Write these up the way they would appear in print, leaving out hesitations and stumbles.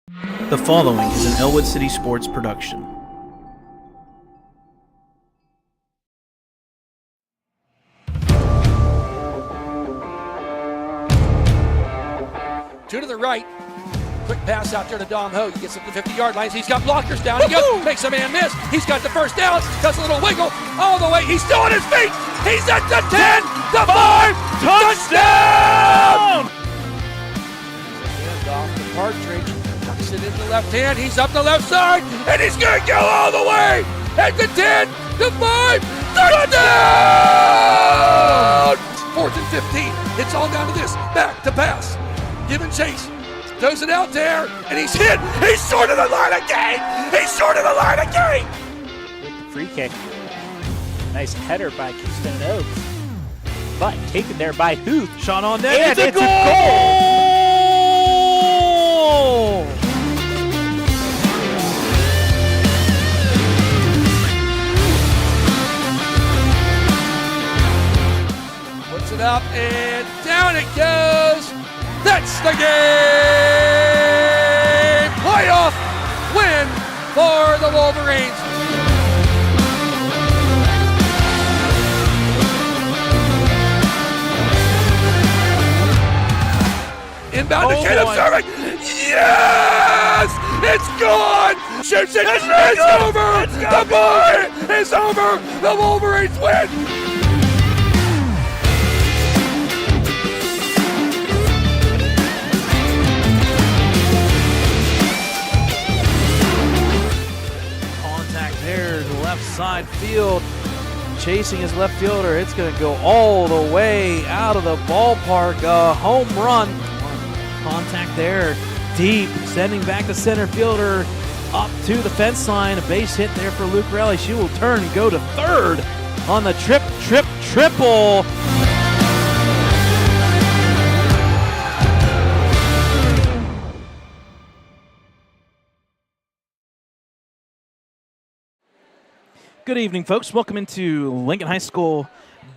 The following is an Ellwood City Sports production. Two to the right. Quick pass out there to Dom Ho. He gets up to the 50-yard line. He's got blockers down. He goes, makes a man miss. He's got the first down. Does a little wiggle all the way. He's still on his feet. He's at the 10, the 5, touchdown! And off the Partridge. Tucks it in the left hand. He's up the left side, and he's going to go all the way. At the 10, the 5, touchdown! 4th and 15. It's all down to this. Back to pass. Give and chase. Throws it out there, and he's hit. He's short of the line again. He's short of the line again. With the free kick. Nice header by Keystone Oaks. But taken there by Huth. Shot on net. And it's a goal! Puts it up, and down it goes. That's the game! Playoff win for the Wolverines. Inbound to Caleb serving. Yes! It's gone! Shoots it. It's over! The boy is over! The Wolverines win! Left side field, chasing his left fielder. It's going to go all the way out of the ballpark. A home run. Contact there, deep, sending back the center fielder up to the fence line. A base hit there for Luke Raleigh. She will turn and go to third on the triple. Good evening, folks. Welcome into Lincoln High School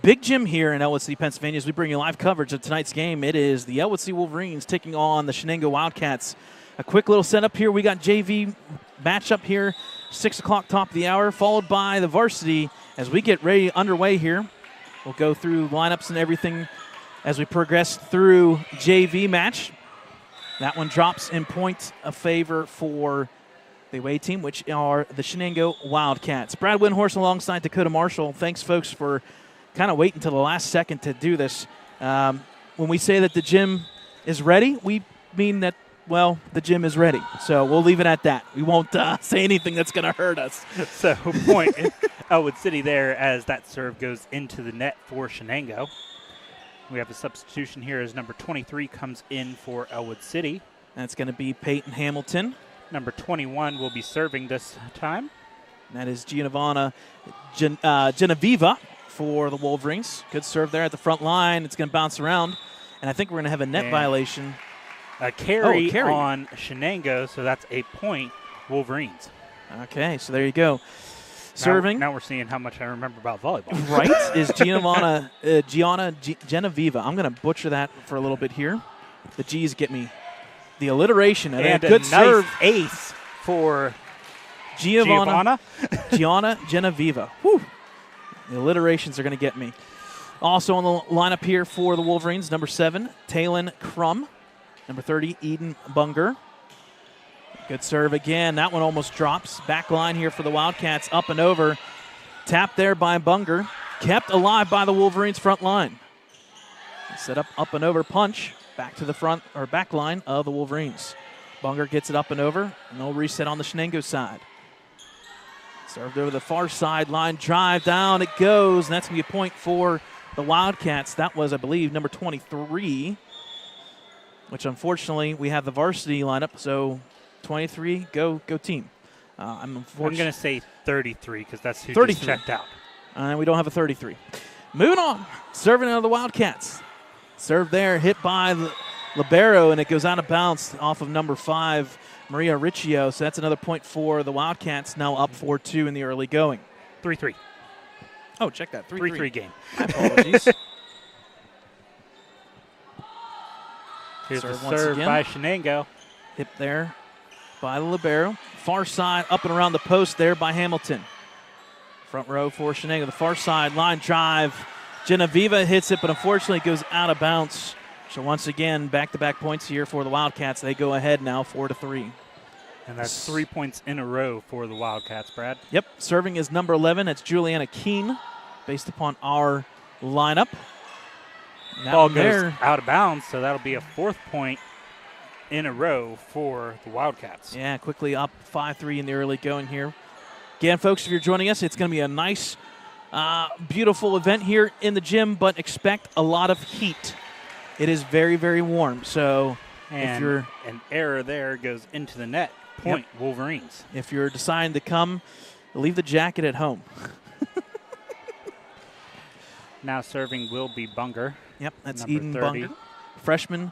Big Gym here in Ellwood City, Pennsylvania, as we bring you live coverage of tonight's game. It is the Ellwood City Wolverines taking on the Shenango Wildcats. A quick little setup here. We got JV matchup here, 6 o'clock top of the hour, followed by the Varsity as we get ready underway here. We'll go through lineups and everything as we progress through JV match. That one drops in point of favor for the away team, which are the Shenango Wildcats. Brad Windhorse alongside Dakota Marshall. Thanks, folks, for kind of waiting until the last second to do this. When we say that the gym is ready, we mean that, well, the gym is ready. So we'll leave it at that. We won't say anything that's going to hurt us. So point Ellwood City there as that serve goes into the net for Shenango. We have a substitution here as number 23 comes in for Ellwood City. That's going to be Peyton Hamilton. Number 21 will be serving this time. And that is Genevieva for the Wolverines. Good serve there at the front line. It's going to bounce around. And I think we're going to have a net violation. A carry on Shenango, so that's a point Wolverines. Okay, so there you go. Serving. Now we're seeing how much I remember about volleyball. Right, is Genevieva. I'm going to butcher that for a little bit here. The G's get me. The alliteration and a good serve ace for Genevieva. Whew. The alliterations are going to get me. Also on the lineup here for the Wolverines, number 7, Talon Crum. Number 30, Eden Bunger. Good serve again. That one almost drops. Back line here for the Wildcats, up and over. Tapped there by Bunger. Kept alive by the Wolverines front line. Set up and over punch. Back to the front or back line of the Wolverines. Bunger gets it up and over. No reset on the Shenango side. Served over the far sideline. Drive down. It goes. And that's going to be a point for the Wildcats. That was, I believe, number 23, which unfortunately we have the varsity lineup. So 23, go team. I'm going to say 33 because that's who just checked out. And we don't have a 33. Moving on. Serving out of the Wildcats. Serve there, hit by Libero, and it goes out of bounds off of number 5, Maria Riccio. So that's another point for the Wildcats, now up 4-2 in the early going. 3-3. Oh, check that. 3-3 game. My apologies. Here's the serve by Shenango. Hip there. by the libero. Far side, up and around the post there by Hamilton. Front row for Shenango. The far side, line drive. Genevieve hits it, but unfortunately it goes out of bounds. So once again, back-to-back points here for the Wildcats. They go ahead now 4-3. And that's 3 points in a row for the Wildcats, Brad. Yep, serving is number 11. That's Juliana Keene, based upon our lineup. Ball goes out of bounds, so that'll be a 4th point in a row for the Wildcats. Yeah, quickly up 5-3 in the early going here. Again, folks, if you're joining us, it's going to be a nice, beautiful event here in the gym, but expect a lot of heat. It is very, very warm, so if you're... an error there goes into the net. Point, yep. Wolverines. If you're deciding to come, leave the jacket at home. Now serving will be Bunger. Yep, that's number Eden 30. Bunger. Freshman,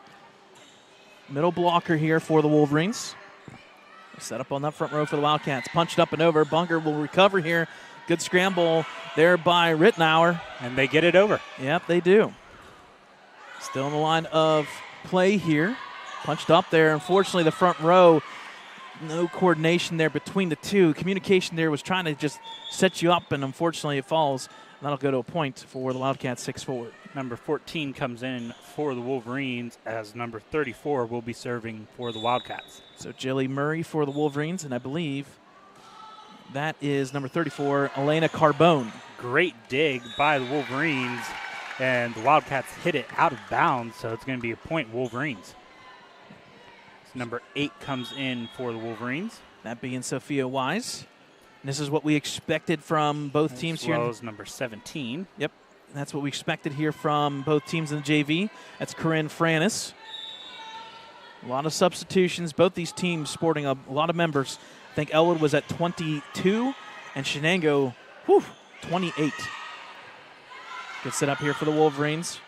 middle blocker here for the Wolverines. Set up on that front row for the Wildcats. Punched up and over. Bunger will recover here. Good scramble there by Rittenauer. And they get it over. Yep, they do. Still in the line of play here. Punched up there. Unfortunately, the front row, no coordination there between the two. Communication there was trying to just set you up, and unfortunately it falls. That'll go to a point for the Wildcats 6-4. Number 14 comes in for the Wolverines as number 34 will be serving for the Wildcats. So Jilly Murray for the Wolverines, and I believe that is number 34, Elena Carbone. Great dig by the Wolverines, and the Wildcats hit it out of bounds, so it's going to be a point Wolverines. Number 8 comes in for the Wolverines. That being Sophia Wise. And this is what we expected from both teams here. As well as number 17. Yep, that's what we expected here from both teams in the JV. That's Corinne Franis. A lot of substitutions. Both these teams sporting a lot of members. I think Ellwood was at 22 and Shenango, 28. Good set up here for the Wolverines.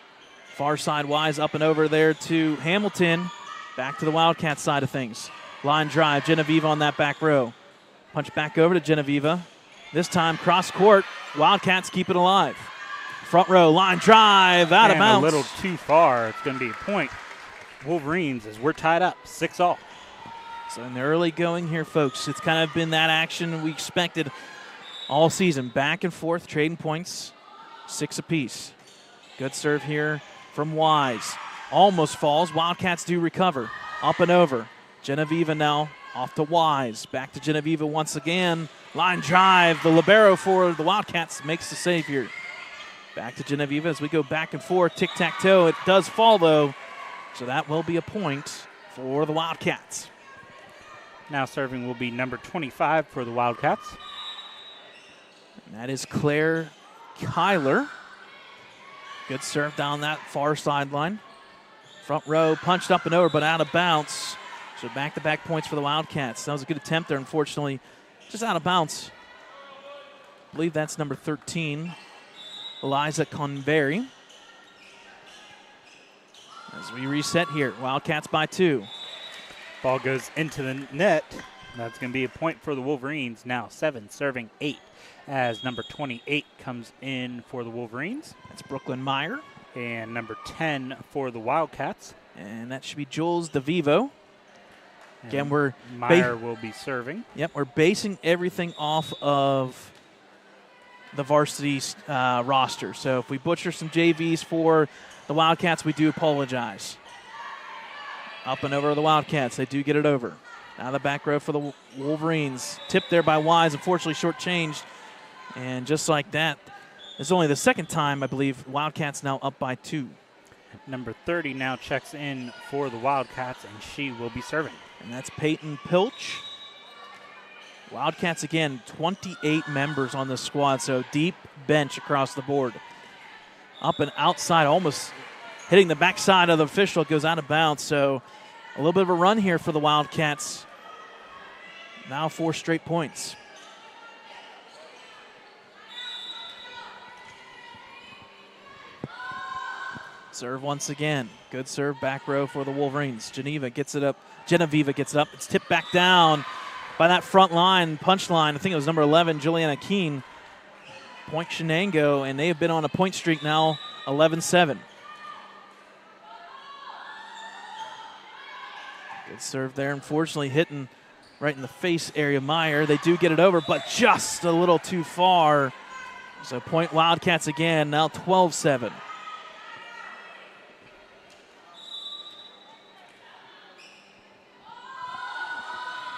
Far side Wise up and over there to Hamilton. Back to the Wildcats side of things. Line drive, Genevieve on that back row. Punch back over to Genevieve. This time cross court. Wildcats keep it alive. Front row, line drive, out of bounds. A little too far. It's going to be a point. Wolverines, as we're tied up, 6-all. So in the early going here, folks, it's kind of been that action we expected all season. Back and forth, trading points, 6 apiece. Good serve here from Wise. Almost falls. Wildcats do recover. Up and over. Genevieve now off to Wise. Back to Genevieve once again. Line drive. The libero for the Wildcats makes the save here. Back to Genevieve as we go back and forth. Tic-tac-toe. It does fall, though. So that will be a point for the Wildcats. Now serving will be number 25 for the Wildcats. And that is Claire Kyler. Good serve down that far sideline. Front row punched up and over, but out of bounds. So back-to-back points for the Wildcats. That was a good attempt there, unfortunately. Just out of bounds. I believe that's number 13, Eliza Convery. As we reset here, Wildcats by 2. Ball goes into the net. That's going to be a point for the Wolverines. Now 7 serving 8 as number 28 comes in for the Wolverines. That's Brooklyn Meyer. And number 10 for the Wildcats. And that should be Jules DeVivo. Again, Meyer will be serving. Yep, we're basing everything off of the varsity roster. So if we butcher some JVs for the Wildcats, we do apologize. Up and over to the Wildcats. They do get it over. Now the back row for the Wolverines. Tipped there by Wise, unfortunately shortchanged. And just like that, it's only the second time, I believe, Wildcats now up by 2. Number 30 now checks in for the Wildcats, and she will be serving. And that's Peyton Pilch. Wildcats, again, 28 members on this squad, so deep bench across the board. Up and outside, almost hitting the backside of the official. It goes out of bounds, so a little bit of a run here for the Wildcats. Now 4 straight points. Serve once again. Good serve back row for the Wolverines. Genevieve gets it up. It's tipped back down by that front line, punch line. I think it was number 11, Juliana Keene. Point Shenango, and they have been on a point streak now, 11-7. Good serve there. Unfortunately, hitting right in the face area. Meyer, they do get it over, but just a little too far. So point Wildcats again, now 12-7.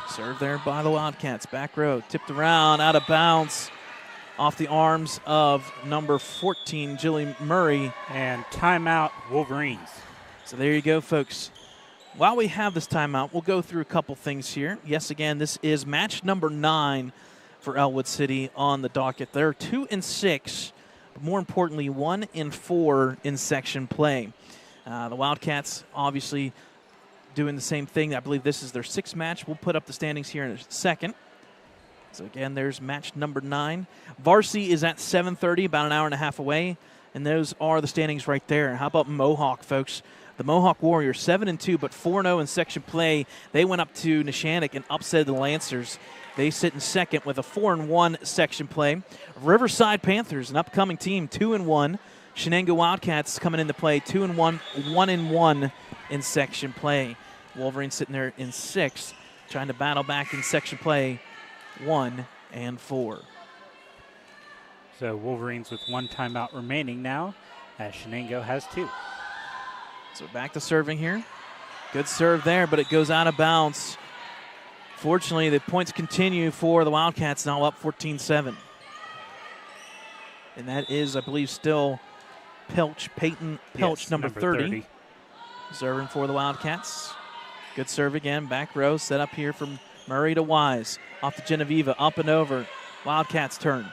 Serve there by the Wildcats. Back row, tipped around, out of bounds, off the arms of number 14, Jilly Murray. And timeout, Wolverines. So there you go, folks. While we have this timeout, we'll go through a couple things here. Yes, again, this is match number 9 for Ellwood City on the docket. They're 2-6, but more importantly, 1-4 in section play. The Wildcats obviously doing the same thing. I believe this is their 6th match. We'll put up the standings here in a second. So again, there's match number 9. Varsity is at 7:30, about an hour and a half away, and those are the standings right there. How about Mohawk, folks? The Mohawk Warriors, 7-2, but 4-0 in section play. They went up to Neshannock and upset the Lancers. They sit in second with a 4-1 section play. Riverside Panthers, an upcoming team, 2-1. Shenango Wildcats coming into play, 2-1, 1-1 in section play. Wolverines sitting there in 6th, trying to battle back in section play, 1-4. So Wolverines with 1 timeout remaining now, as Shenango has 2. So back to serving here. Good serve there, but it goes out of bounds. Fortunately, the points continue for the Wildcats, now up 14-7. And that is, I believe, still Peyton Pilch, yes, number 30. Serving for the Wildcats. Good serve again. Back row set up here from Murray to Wise. Off to Genevieve, up and over. Wildcats turn.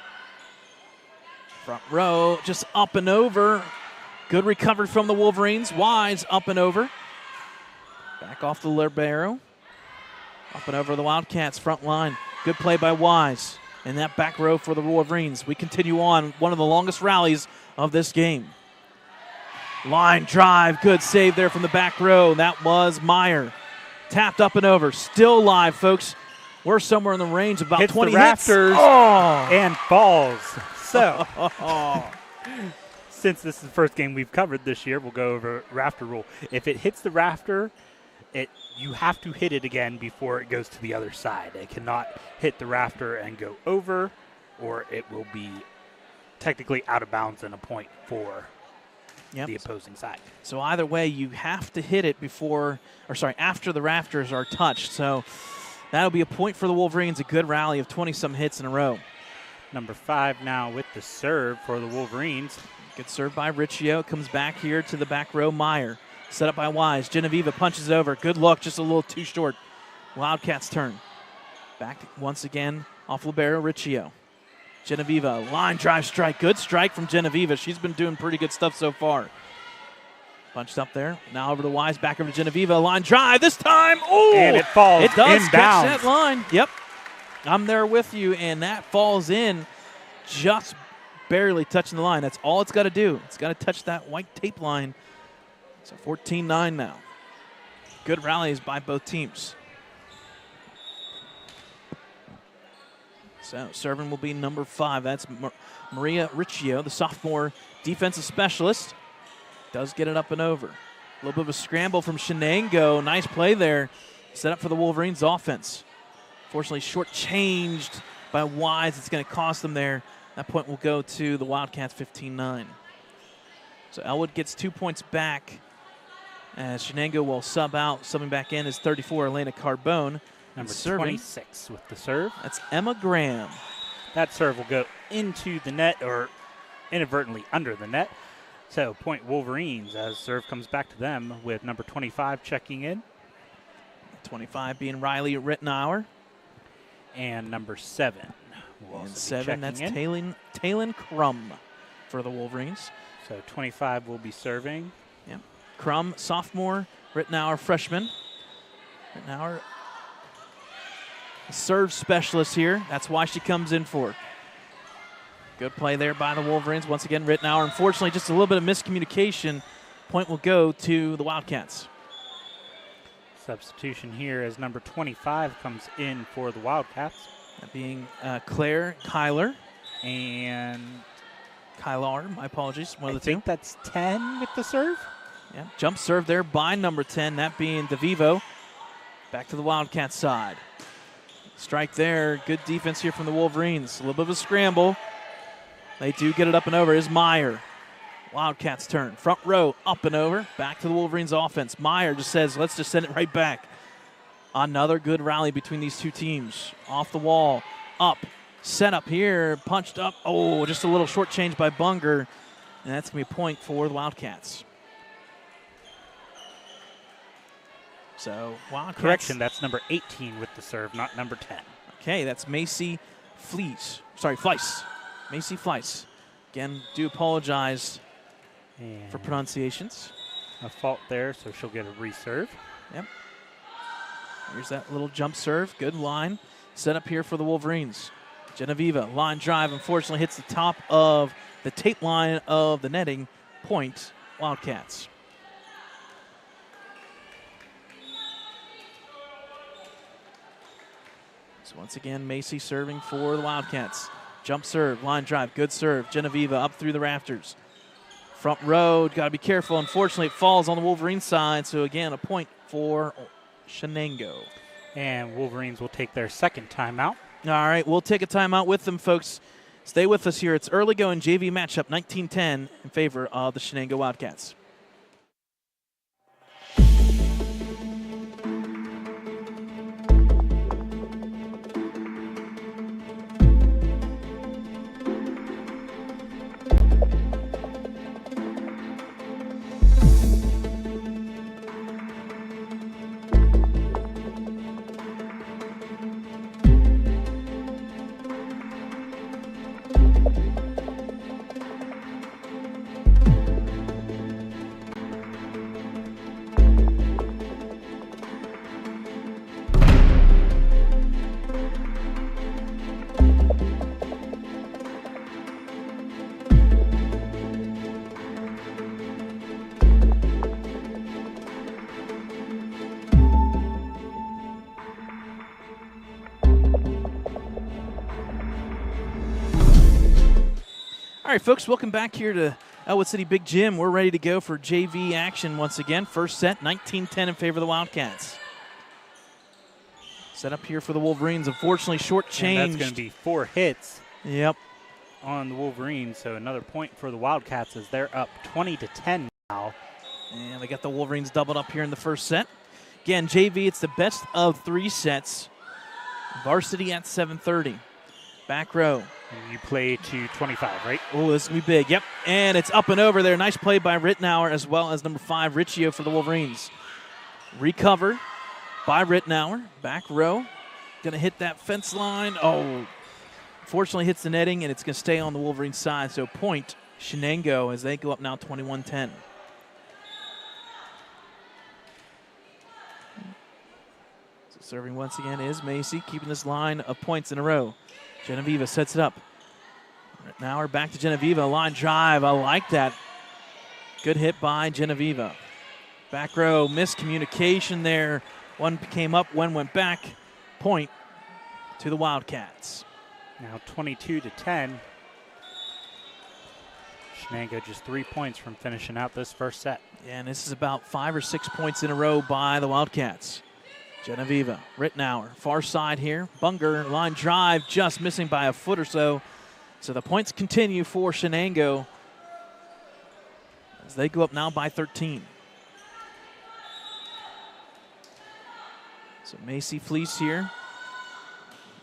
Front row, just up and over. Good recovery from the Wolverines. Wise up and over. Back off the libero. Up and over the Wildcats front line. Good play by Wise. And that back row for the Wolverines. We continue on one of the longest rallies of this game. Line drive. Good save there from the back row. That was Meyer. Tapped up and over. Still live, folks. We're somewhere in the range of about hits 20 the rafters and falls. So, since this is the first game we've covered this year, we'll go over rafter rule. If it hits the rafter, you have to hit it again before it goes to the other side. It cannot hit the rafter and go over, or it will be technically out of bounds and a point for the opposing side. So either way, you have to hit it after the rafters are touched. So that'll be a point for the Wolverines, a good rally of 20-some hits in a row. Number 5 now with the serve for the Wolverines. Good serve by Riccio. Comes back here to the back row. Meyer. Set up by Wise. Genevieve punches over. Good look, just a little too short. Wildcats turn. Back once again off libero, Riccio. Genevieve, line drive strike. Good strike from Genevieve. She's been doing pretty good stuff so far. Punched up there. Now over to Wise. Back over to Genevieve. Line drive this time. Oh! And it falls It does inbounds. catch that line. Yep. I'm there with you, and that falls in just barely touching the line. That's all it's got to do. It's got to touch that white tape line. So 14-9 now. Good rallies by both teams. So serving will be number 5. That's Maria Riccio, the sophomore defensive specialist. Does get it up and over. A little bit of a scramble from Shenango. Nice play there. Set up for the Wolverines offense. Fortunately, shortchanged by Wise. It's going to cost them there. That point will go to the Wildcats, 15-9. So Ellwood gets 2 points back as Shenango will sub out. Subbing back in is 34, Elena Carbone. Number serving, 26 with the serve. That's Emma Graham. That serve will go into the net or inadvertently under the net. So point Wolverines as serve comes back to them with number 25 checking in. 25 being Riley Rittenauer. And number 7. And 7, that's Talon Crum for the Wolverines. So 25 will be serving. Yeah. Crum, sophomore. Rittenauer, freshman. Rittenauer, serve specialist here. That's why she comes in for. Good play there by the Wolverines. Once again, Rittenauer. Unfortunately, just a little bit of miscommunication. Point will go to the Wildcats. Substitution here as number 25 comes in for the Wildcats. That being Claire Kyler. And Kylar, my apologies. One of the I think that's 10 with the serve. Yeah, jump serve there by number 10, that being DeVivo. Back to the Wildcats side. Strike there. Good defense here from the Wolverines. A little bit of a scramble. They do get it up and over. Is Meyer. Wildcats turn. Front row, up and over. Back to the Wolverines offense. Meyer just says, let's just send it right back. Another good rally between these two teams. Off the wall, up, set up here, punched up. Oh, just a little short change by Bunger. And that's going to be a point for the Wildcats. So, Wildcats. Correction, that's number 18 with the serve, not number 10. Okay, that's Macy Fleiss. Macy Fleiss. Again, do apologize for pronunciations. A fault there, so she'll get a reserve. Yep. Here's that little jump serve. Good line. Set up here for the Wolverines. Genevieva, line drive, unfortunately hits the top of the tape line of the netting. Point, Wildcats. So once again, Macy serving for the Wildcats. Jump serve, line drive, good serve. Genevieva up through the rafters. Front row, got to be careful. Unfortunately, it falls on the Wolverine side. So again, a point for Shenango. And Wolverines will take their second timeout. All right, we'll take a timeout with them, folks. Stay with us here. It's early going JV matchup 19-10 in favor of the Shenango Wildcats. All right, folks, welcome back here to Ellwood City Big Gym. We're ready to go for JV action once again. First set, 19-10 in favor of the Wildcats. Set up here for the Wolverines. Unfortunately, short-changed. And that's going to be 4 hits. Yep. On the Wolverines, so another point for the Wildcats as they're up 20-10 now. And they got the Wolverines doubled up here in the first set. Again, JV, it's the best of 3 sets. Varsity at 7:30. Back row. And you play to 25, right? Oh, this is going to be big. Yep. And it's up and over there. Nice play by Rittenauer as well as number 5, Riccio for the Wolverines. Recovered by Rittenauer. Back row. Going to hit that fence line. Oh, fortunately hits the netting, and it's going to stay on the Wolverine side. So point Shenango as they go up now 21-10. So serving once again is Macy, keeping this line of points in a row. Genevieva sets it up. Now we're back to Genevieva. Line drive. I like that. Good hit by Genevieva. Back row. Miscommunication there. One came up, one went back. Point to the Wildcats. Now 22-10. Shenango just 3 points from finishing out this first set. Yeah, and this is about 5 or 6 points in a row by the Wildcats. Genevieva, Rittenauer, far side here. Bunger, line drive, just missing by a foot or so. So the points continue for Shenango as they go up now by 13. So Macy Fleiss here.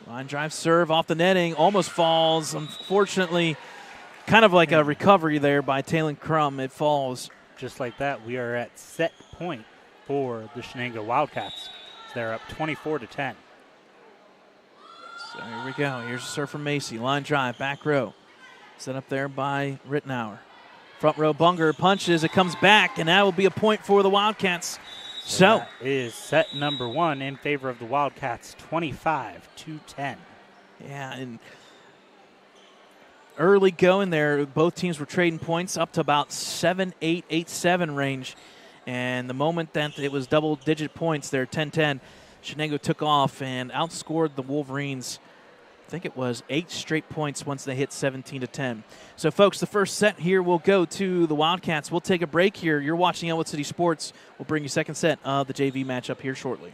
Line drive serve off the netting, almost falls. Unfortunately, kind of like a recovery there by Taylor Crum. It falls. Just like that, we are at set point for the Shenango Wildcats. They're up 24-10. So here we go. Here's a serve from Macy. Line drive, back row. Set up there by Rittenauer. Front row, Bunger punches. It comes back, and that will be a point for the Wildcats. So that is set number 1 in favor of the Wildcats, 25-10. Yeah, and early going there, both teams were trading points up to about 7-8, 8-7 range. And the moment that it was double-digit points there, 10-10, Shenango took off and outscored the Wolverines. I think it was 8 straight points once they hit 17-10. So, folks, the first set here will go to the Wildcats. We'll take a break here. You're watching Ellwood City Sports. We'll bring you second set of the JV matchup here shortly.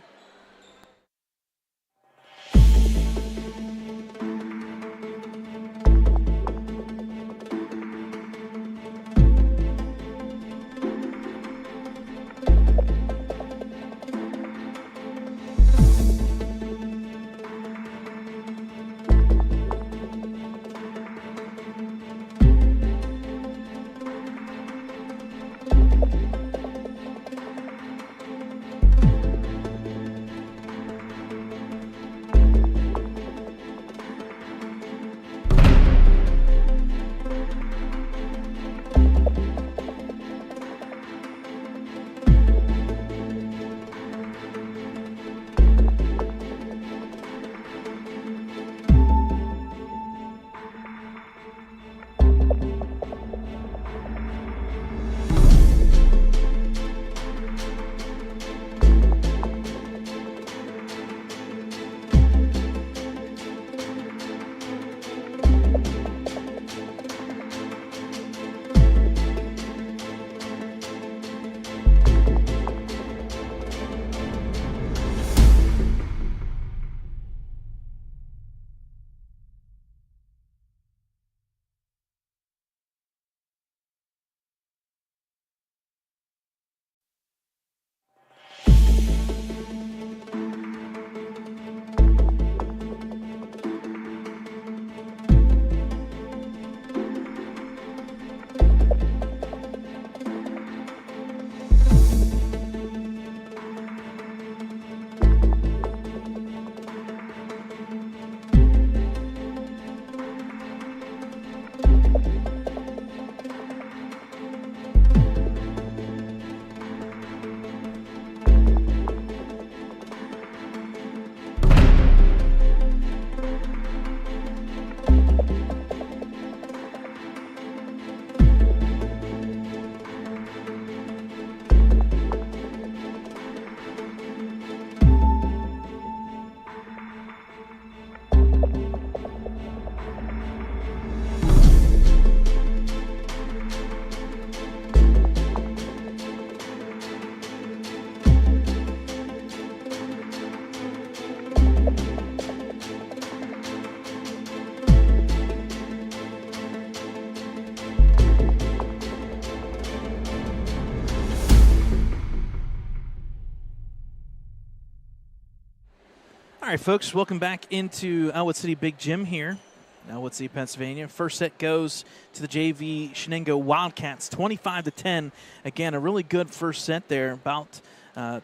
All right, folks, welcome back into Ellwood City Big Gym here in Ellwood City, Pennsylvania. First set goes to the JV Shenango Wildcats, 25-10. Again, a really good first set there, about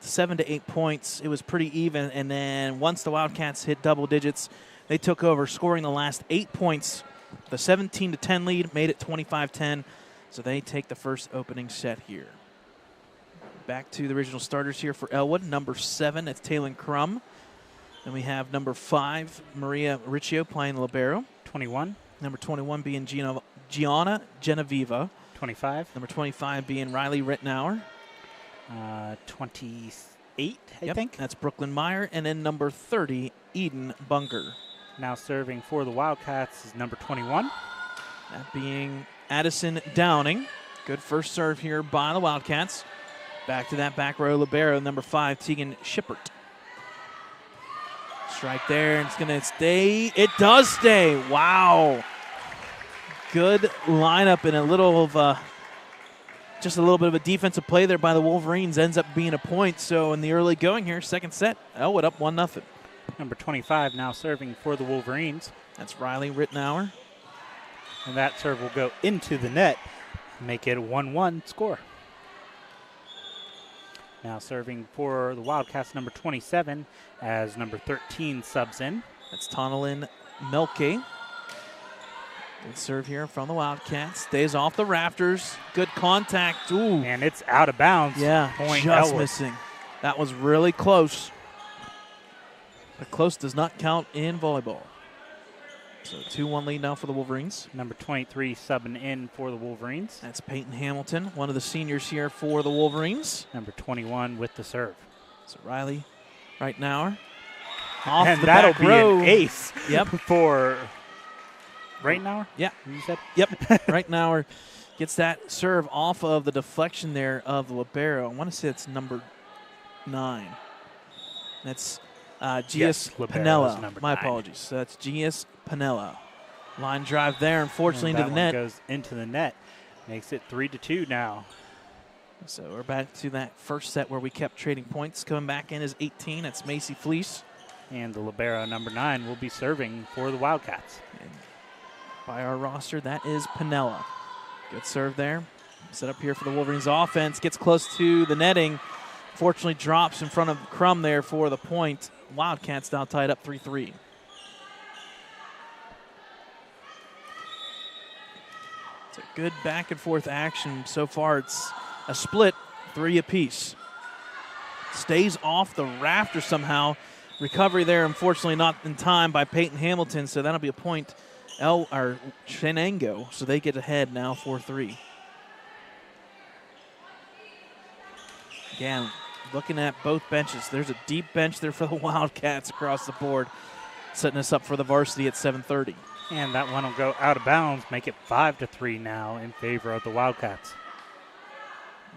7 to 8 points. It was pretty even, and then once the Wildcats hit double digits, they took over, scoring the last 8 points. The 17-10 lead made it 25-10, so they take the first opening set here. Back to the original starters here for Ellwood. Number 7, it's Taylon Crum. Then we have number 5, Maria Riccio playing libero. 21. Number 21 being Gianna Genevieva. 25. Number 25 being Riley Rittenauer. 28, I think. That's Brooklyn Meyer. And then number 30, Eden Bunker. Now serving for the Wildcats is number 21. That being Addison Downing. Good first serve here by the Wildcats. Back to that back row libero, number 5, Tegan Shippert. Strike there, and it's going to stay. It does stay. Wow. Good lineup and just a little bit of a defensive play there by the Wolverines ends up being a point. So in the early going here, second set, Ellwood up 1-0. Number 25 now serving for the Wolverines. That's Riley Rittenauer. And that serve will go into the net, make it a 1-1 score. Now serving for the Wildcats, number 27, as number 13 subs in. That's Tonalyn Melke. Good serve here from the Wildcats. Stays off the rafters. Good contact. Ooh. And it's out of bounds. Yeah, Point just Ellwood. missing. That was really close. But close does not count in volleyball. So 2-1 lead now for the Wolverines. Number 23 subbing in for the Wolverines. That's Peyton Hamilton, one of the seniors here for the Wolverines. Number 21 with the serve. So Riley Rittenauer. Off And the that'll back be row. an ace Yep. for Rittenauer? Yeah. You said? Yep. Rittenauer gets that serve off of the deflection there of the libero. I want to say it's number 9. That's Gias Yes, libero's Pinella. number My 9. apologies. So that's Gias Pinella. Line drive there, unfortunately, And into the that one net. goes into the net. Makes it 3-2 now. So we're back to that first set where we kept trading points. Coming back in is 18. That's Macy Fleece. And the libero, number 9, will be serving for the Wildcats. And by our roster, that is Pinella. Good serve there. Set up here for the Wolverines offense. Gets close to the netting. Fortunately drops in front of Crum there for the point. Wildcats now tied up 3-3. It's a good back and forth action. So far it's a split, 3 apiece. Stays off the rafter somehow. Recovery there, unfortunately not in time by Peyton Hamilton, so that'll be a point. Shenango, so they get ahead now 4-3. Again, looking at both benches, there's a deep bench there for the Wildcats across the board, setting us up for the varsity at 7:30. And that one will go out of bounds, make it 5-3 now in favor of the Wildcats.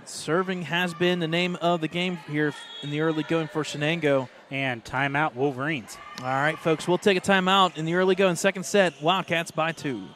Serving has been the name of the game here in the early going for Shenango. And timeout Wolverines. All right, folks, we'll take a timeout in the early going second set. Wildcats by 2.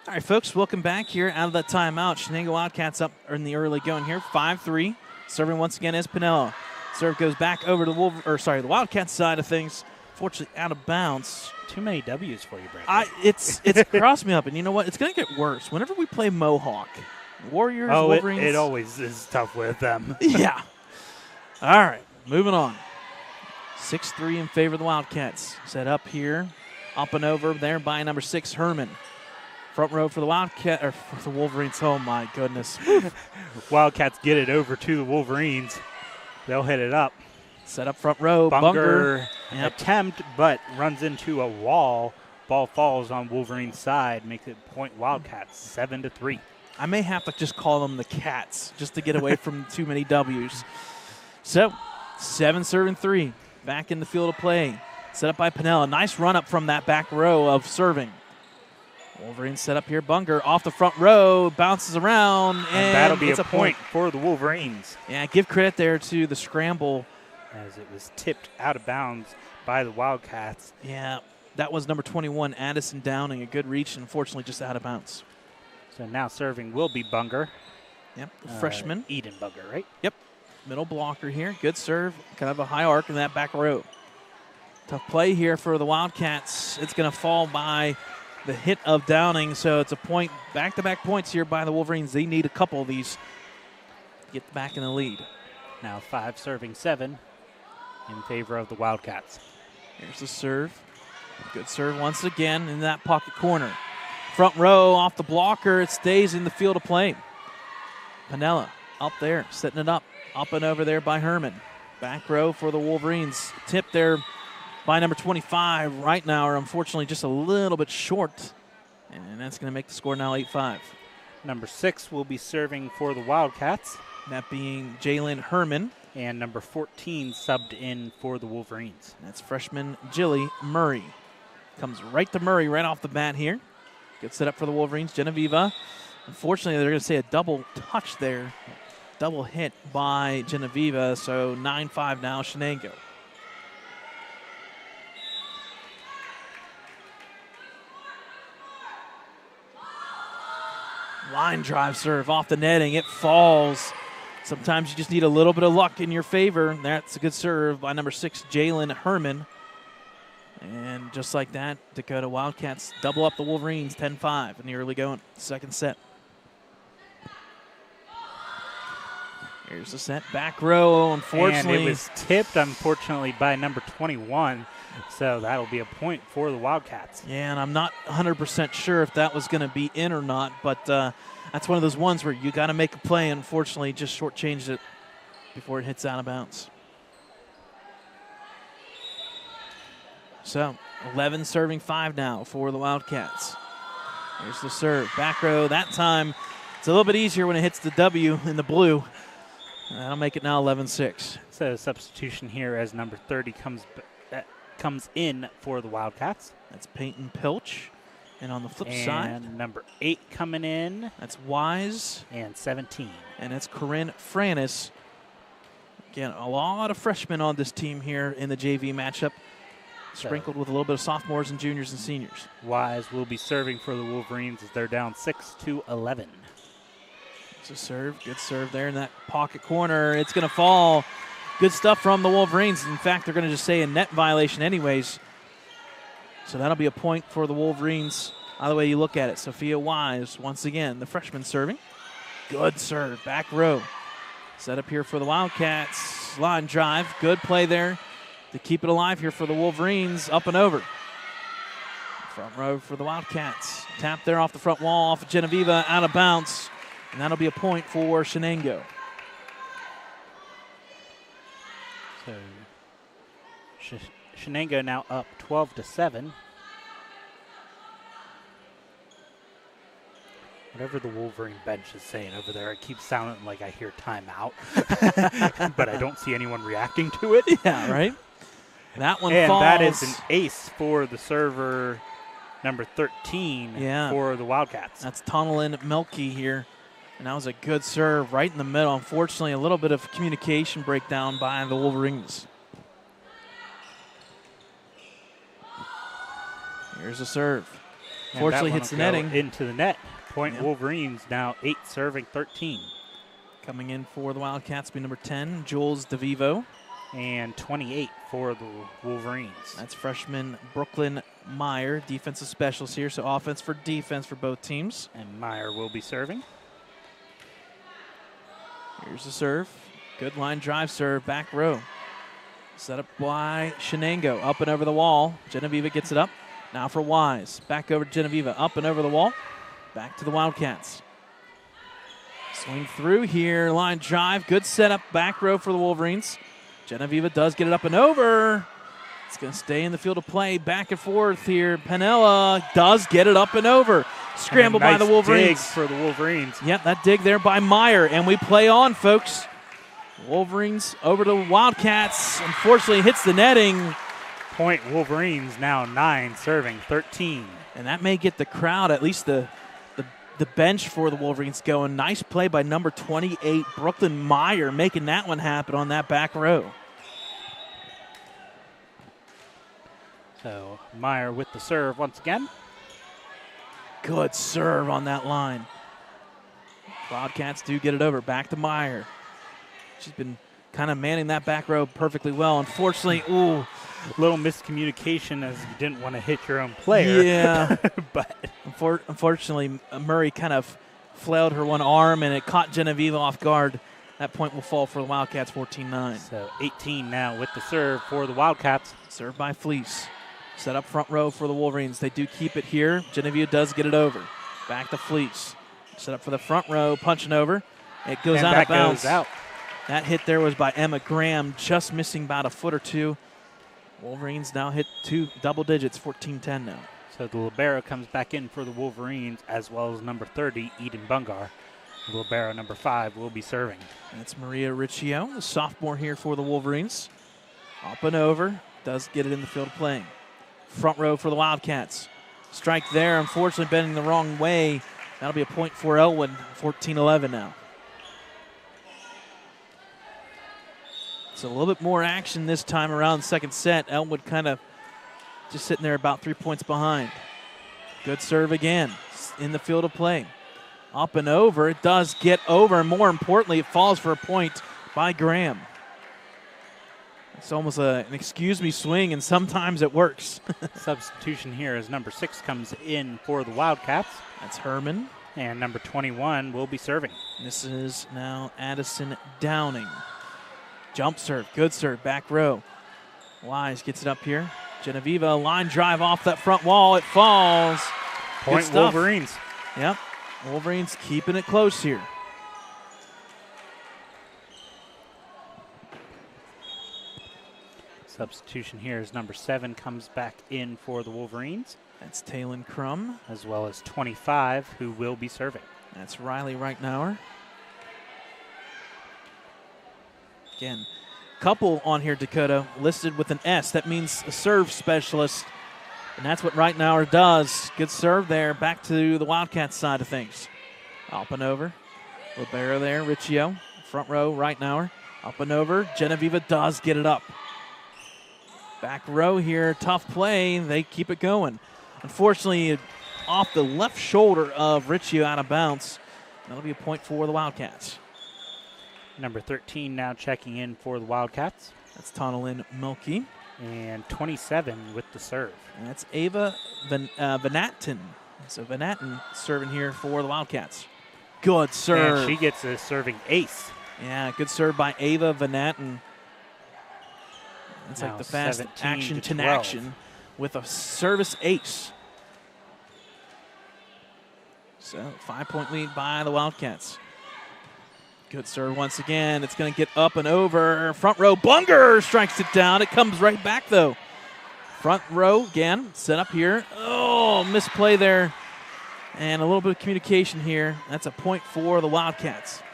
All right, folks, welcome back here out of that timeout. Shenango Wildcats up in the early going here, 5-3. Serving once again is Pinella. Serve goes back over to the Wildcats side of things. Fortunately, out of bounds. Too many W's for you, Brad. It's crossed me up, and you know what? It's going to get worse. Whenever we play Mohawk, Warriors, Wolverines. It always is tough with them. Yeah. All right, moving on. 6-3 in favor of the Wildcats. Set up here, up and over there by number 6, Herman. Front row for the Wildcat, or for the Wolverines. Oh my goodness. Wildcats get it over to the Wolverines. They'll hit it up. Set up front row. Bunger Yep. attempt, but runs into a wall. Ball falls on Wolverine's side, makes it point Wildcats 7-3. I may have to just call them the Cats just to get away from too many W's. So, 7-3. Back in the field of play. Set up by Pinella. Nice run up from that back row of serving. Wolverines set up here. Bunger off the front row, bounces around, and that'll be it's a point for the Wolverines. Yeah, give credit there to the scramble. As it was tipped out of bounds by the Wildcats. Yeah, that was number 21, Addison Downing. A good reach, and unfortunately just out of bounds. So now serving will be Bunger. Yep, the freshman. Eden Bunger, right? Yep, middle blocker here. Good serve, kind of a high arc in that back row. Tough play here for the Wildcats. It's going to fall by the hit of Downing, so it's a point, back-to-back points here by the Wolverines. They need a couple of these to get back in the lead. Now 5 serving 7 in favor of the Wildcats. Here's the serve. Good serve once again in that pocket corner. Front row off the blocker. It stays in the field of play. Pinella up there, setting it up and over there by Herman. Back row for the Wolverines. Tip there by number 25. Right now are unfortunately just a little bit short. And that's going to make the score now 8-5. Number 6 will be serving for the Wildcats. That being Jalen Herman. And number 14 subbed in for the Wolverines. That's freshman Jilly Murray. Comes right to Murray right off the bat here. Good set up for the Wolverines. Genevieve. Unfortunately, they're going to say a double touch there. Double hit by Genevieve. So 9-5 now, Shenango. Line drive serve off the netting. It falls. Sometimes you just need a little bit of luck in your favor. That's a good serve by number 6, Jalen Herman. And just like that, Dakota Wildcats double up the Wolverines 10-5 in the early going. Second set. Here's the set. Back row, unfortunately. And it was tipped, unfortunately, by number 21. So that'll be a point for the Wildcats. Yeah, and I'm not 100% sure if that was going to be in or not, but that's one of those ones where you got to make a play. Unfortunately, just shortchanged it before it hits out of bounds. So 11 serving 5 now for the Wildcats. Here's the serve. Back row. That time it's a little bit easier when it hits the W in the blue. That'll make it now 11-6. So substitution here as number 30 comes in for the Wildcats. That's Peyton Pilch. And on the flip side, and number 8 coming in. That's Wise. And 17. And that's Corinne Franis. Again, a lot of freshmen on this team here in the JV matchup, sprinkled with a little bit of sophomores and juniors and seniors. Wise will be serving for the Wolverines as they're down 6-11. It's a serve. Good serve there in that pocket corner. It's going to fall. Good stuff from the Wolverines. In fact, they're going to just say a net violation anyways. So that'll be a point for the Wolverines. Either way you look at it. Sophia Wise, once again, the freshman serving. Good serve. Back row. Set up here for the Wildcats. Line drive. Good play there to keep it alive here for the Wolverines. Up and over. Front row for the Wildcats. Tap there off the front wall off of Genevieve. Out of bounds. And that'll be a point for Shenango. So Shenango now up 12-7. Whatever the Wolverine bench is saying over there, it keeps sounding like I hear timeout. But I don't see anyone reacting to it. Yeah, right? That one and falls. And that is an ace for the server, number 13 for the Wildcats. That's Tonalyn Melky here. And that was a good serve right in the middle. Unfortunately, a little bit of communication breakdown by the Wolverines. Here's a serve. Fortunately, hits the netting. Into the net. Point Wolverines now 8 serving 13. Coming in for the Wildcats be number 10, Jules DeVivo. And 28 for the Wolverines. That's freshman Brooklyn Meyer, defensive specialist here. So offense for defense for both teams. And Meyer will be serving. Here's the serve. Good line drive serve, back row. Set up by Shenango. Up and over the wall. Genevieve gets it up. Now for Wise. Back over to Genevieve. Up and over the wall. Back to the Wildcats. Swing through here. Line drive. Good setup. Back row for the Wolverines. Genevieve does get it up and over. It's going to stay in the field of play. Back and forth here. Penella does get it up and over. Scramble by the Wolverines. Dig for the Wolverines. Yep, that dig there by Meyer. And we play on, folks. Wolverines over to the Wildcats. Unfortunately, hits the netting. Point Wolverines now 9, serving 13. And that may get the crowd, at least the bench for the Wolverines going. Nice play by number 28, Brooklyn Meyer, making that one happen on that back row. So Meyer with the serve once again. Good serve on that line. Wildcats do get it over. Back to Meyer. She's been kind of manning that back row perfectly well. Unfortunately, ooh. Little miscommunication as you didn't want to hit your own player. Yeah. But unfortunately, Murray kind of flailed her one arm, and it caught Genevieve off guard. That point will fall for the Wildcats, 14-9. So 18 now with the serve for the Wildcats. Served by Fleece. Set up front row for the Wolverines. They do keep it here. Genevieve does get it over. Back to Fleece. Set up for the front row, punching over. It goes and out of bounds. Goes out. That hit there was by Emma Graham, just missing about a foot or two. Wolverines now hit double digits, 14-10 now. So the libero comes back in for the Wolverines, as well as number 30, Eden Bungar. The libero number 5 will be serving. That's Maria Riccio, the sophomore here for the Wolverines. Up and over, does get it in the field of playing. Front row for the Wildcats. Strike there, unfortunately bending the wrong way. That'll be a point for Ellwood, 14-11 now. So a little bit more action this time around second set. Ellwood kind of just sitting there about 3 points behind. Good serve again in the field of play. Up and over. It does get over, and more importantly, it falls for a point by Graham. It's almost an excuse-me swing, and sometimes it works. Substitution here as number 6 comes in for the Wildcats. That's Herman. And number 21 will be serving. This is now Addison Downing. Jump serve, good serve, back row. Wise gets it up here. Genevieve, line drive off that front wall. It falls. Point Wolverines. Yep, Wolverines keeping it close here. Substitution here as number 7 comes back in for the Wolverines. That's Talon Crum. As well as 25, who will be serving. That's Riley Reichnauer. Again, couple on here, Dakota, listed with an S. That means a serve specialist, and that's what Reichnauer does. Good serve there. Back to the Wildcats side of things. Up and over. Libero there, Riccio. Front row, Reichnauer. Up and over. Genevieve does get it up. Back row here, tough play. They keep it going. Unfortunately, off the left shoulder of Riccio out of bounds. That'll be a point for the Wildcats. Number 13 now checking in for the Wildcats. That's Tonalyn Milky. And 27 with the serve. And that's Ava Vanatten. So Vanatten serving here for the Wildcats. Good serve. And she gets a serving ace. Yeah, good serve by Ava Vanatten. It's now like the fast action to 12. action with a service ace. So 5-point lead by the Wildcats. Good serve once again. It's going to get up and over. Front row, Bunger strikes it down. It comes right back, though. Front row, again, set up here. Oh, misplay there. And a little bit of communication here. That's a point for the Wildcats.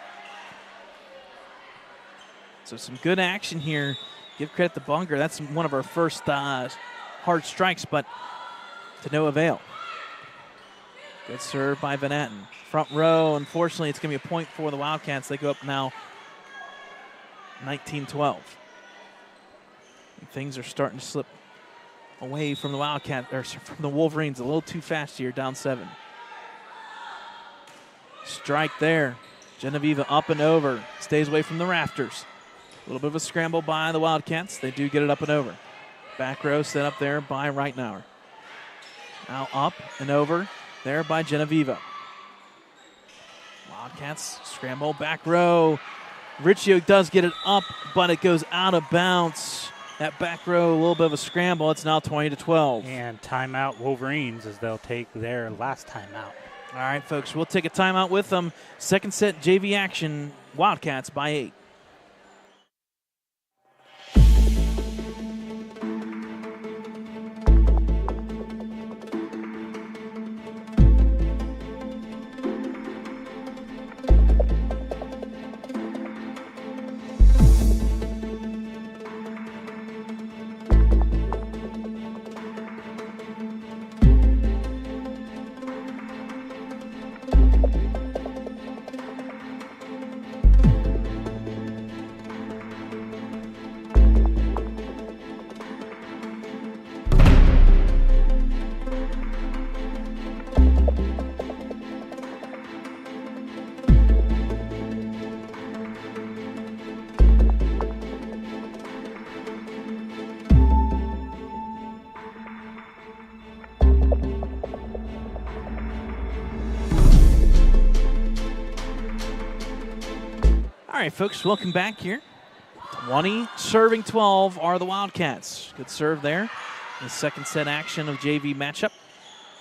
So some good action here. Give credit to Bunger. That's one of our first hard strikes, but to no avail. Good serve by Vanatten. Front row, unfortunately, it's going to be a point for the Wildcats. They go up now 19-12. Things are starting to slip away from the Wildcats, or from the Wolverines a little too fast here, down 7. Strike there. Genevieve up and over. Stays away from the rafters. A little bit of a scramble by the Wildcats. They do get it up and over. Back row set up there by Reichnauer. Now up and over there by Genevieve. Wildcats scramble back row. Riccio does get it up, but it goes out of bounds. That back row, a little bit of a scramble. It's now 20-12. And timeout Wolverines as they'll take their last timeout. All right, folks, we'll take a timeout with them. Second set JV action, Wildcats by 8. All right, folks, welcome back here. 20 serving 12 are the Wildcats. Good serve there. The second set action of JV matchup.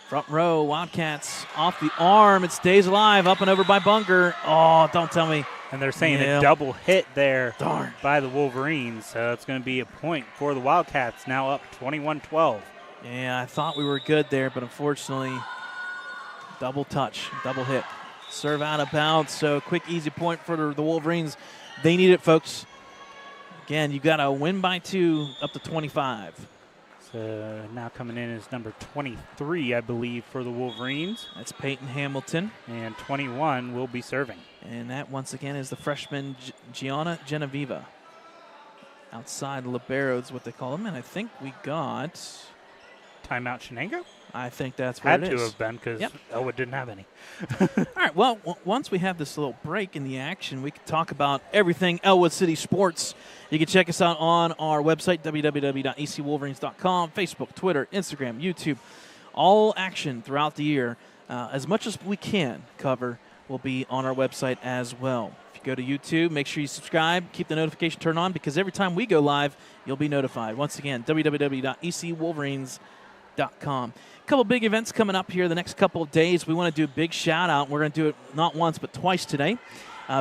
Front row, Wildcats off the arm. It stays alive, up and over by Bunger. Oh, don't tell me. And they're saying a double hit there Darn. by the Wolverines. So it's going to be a point for the Wildcats, now up 21-12. Yeah, I thought we were good there, but unfortunately, double touch, double hit. Serve out of bounds, so quick, easy point for the Wolverines. They need it, folks. Again, you've got to win by 2 up to 25. So now coming in is number 23, I believe, for the Wolverines. That's Peyton Hamilton. And 21 will be serving. And that, once again, is the freshman Gianna Genevieve. Outside libero is what they call him, and I think we got... Timeout Shenango? I think that's what it is. Had to have been because Ellwood didn't have any. All right, well, once we have this little break in the action, we can talk about everything Ellwood City sports. You can check us out on our website, www.ecwolverines.com, Facebook, Twitter, Instagram, YouTube. All action throughout the year, as much as we can cover, will be on our website as well. If you go to YouTube, make sure you subscribe, keep the notification turned on, because every time we go live, you'll be notified. Once again, www.ecwolverines.com. A couple big events coming up here the next couple of days. We want to do a big shout out. We're going to do it not once but twice today.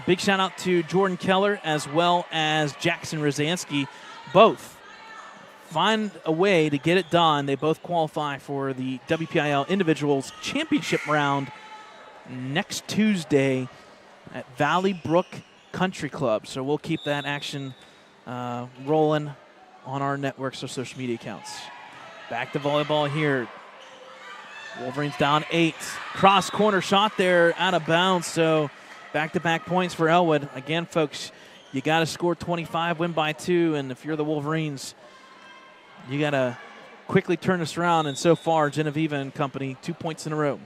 Big shout out to Jordan Keller as well as Jackson Rosansky. Both find a way to get it done. They both qualify for the WPIL Individuals Championship round next Tuesday at Valley Brook Country Club. So we'll keep that action rolling on our networks or social media accounts. Back to volleyball here. Wolverines down 8. Cross corner shot there out of bounds. So back-to-back points for Ellwood. Again, folks, you got to score 25, win by 2. And if you're the Wolverines, you got to quickly turn this around. And so far, Genevieve and company, 2 points in a row.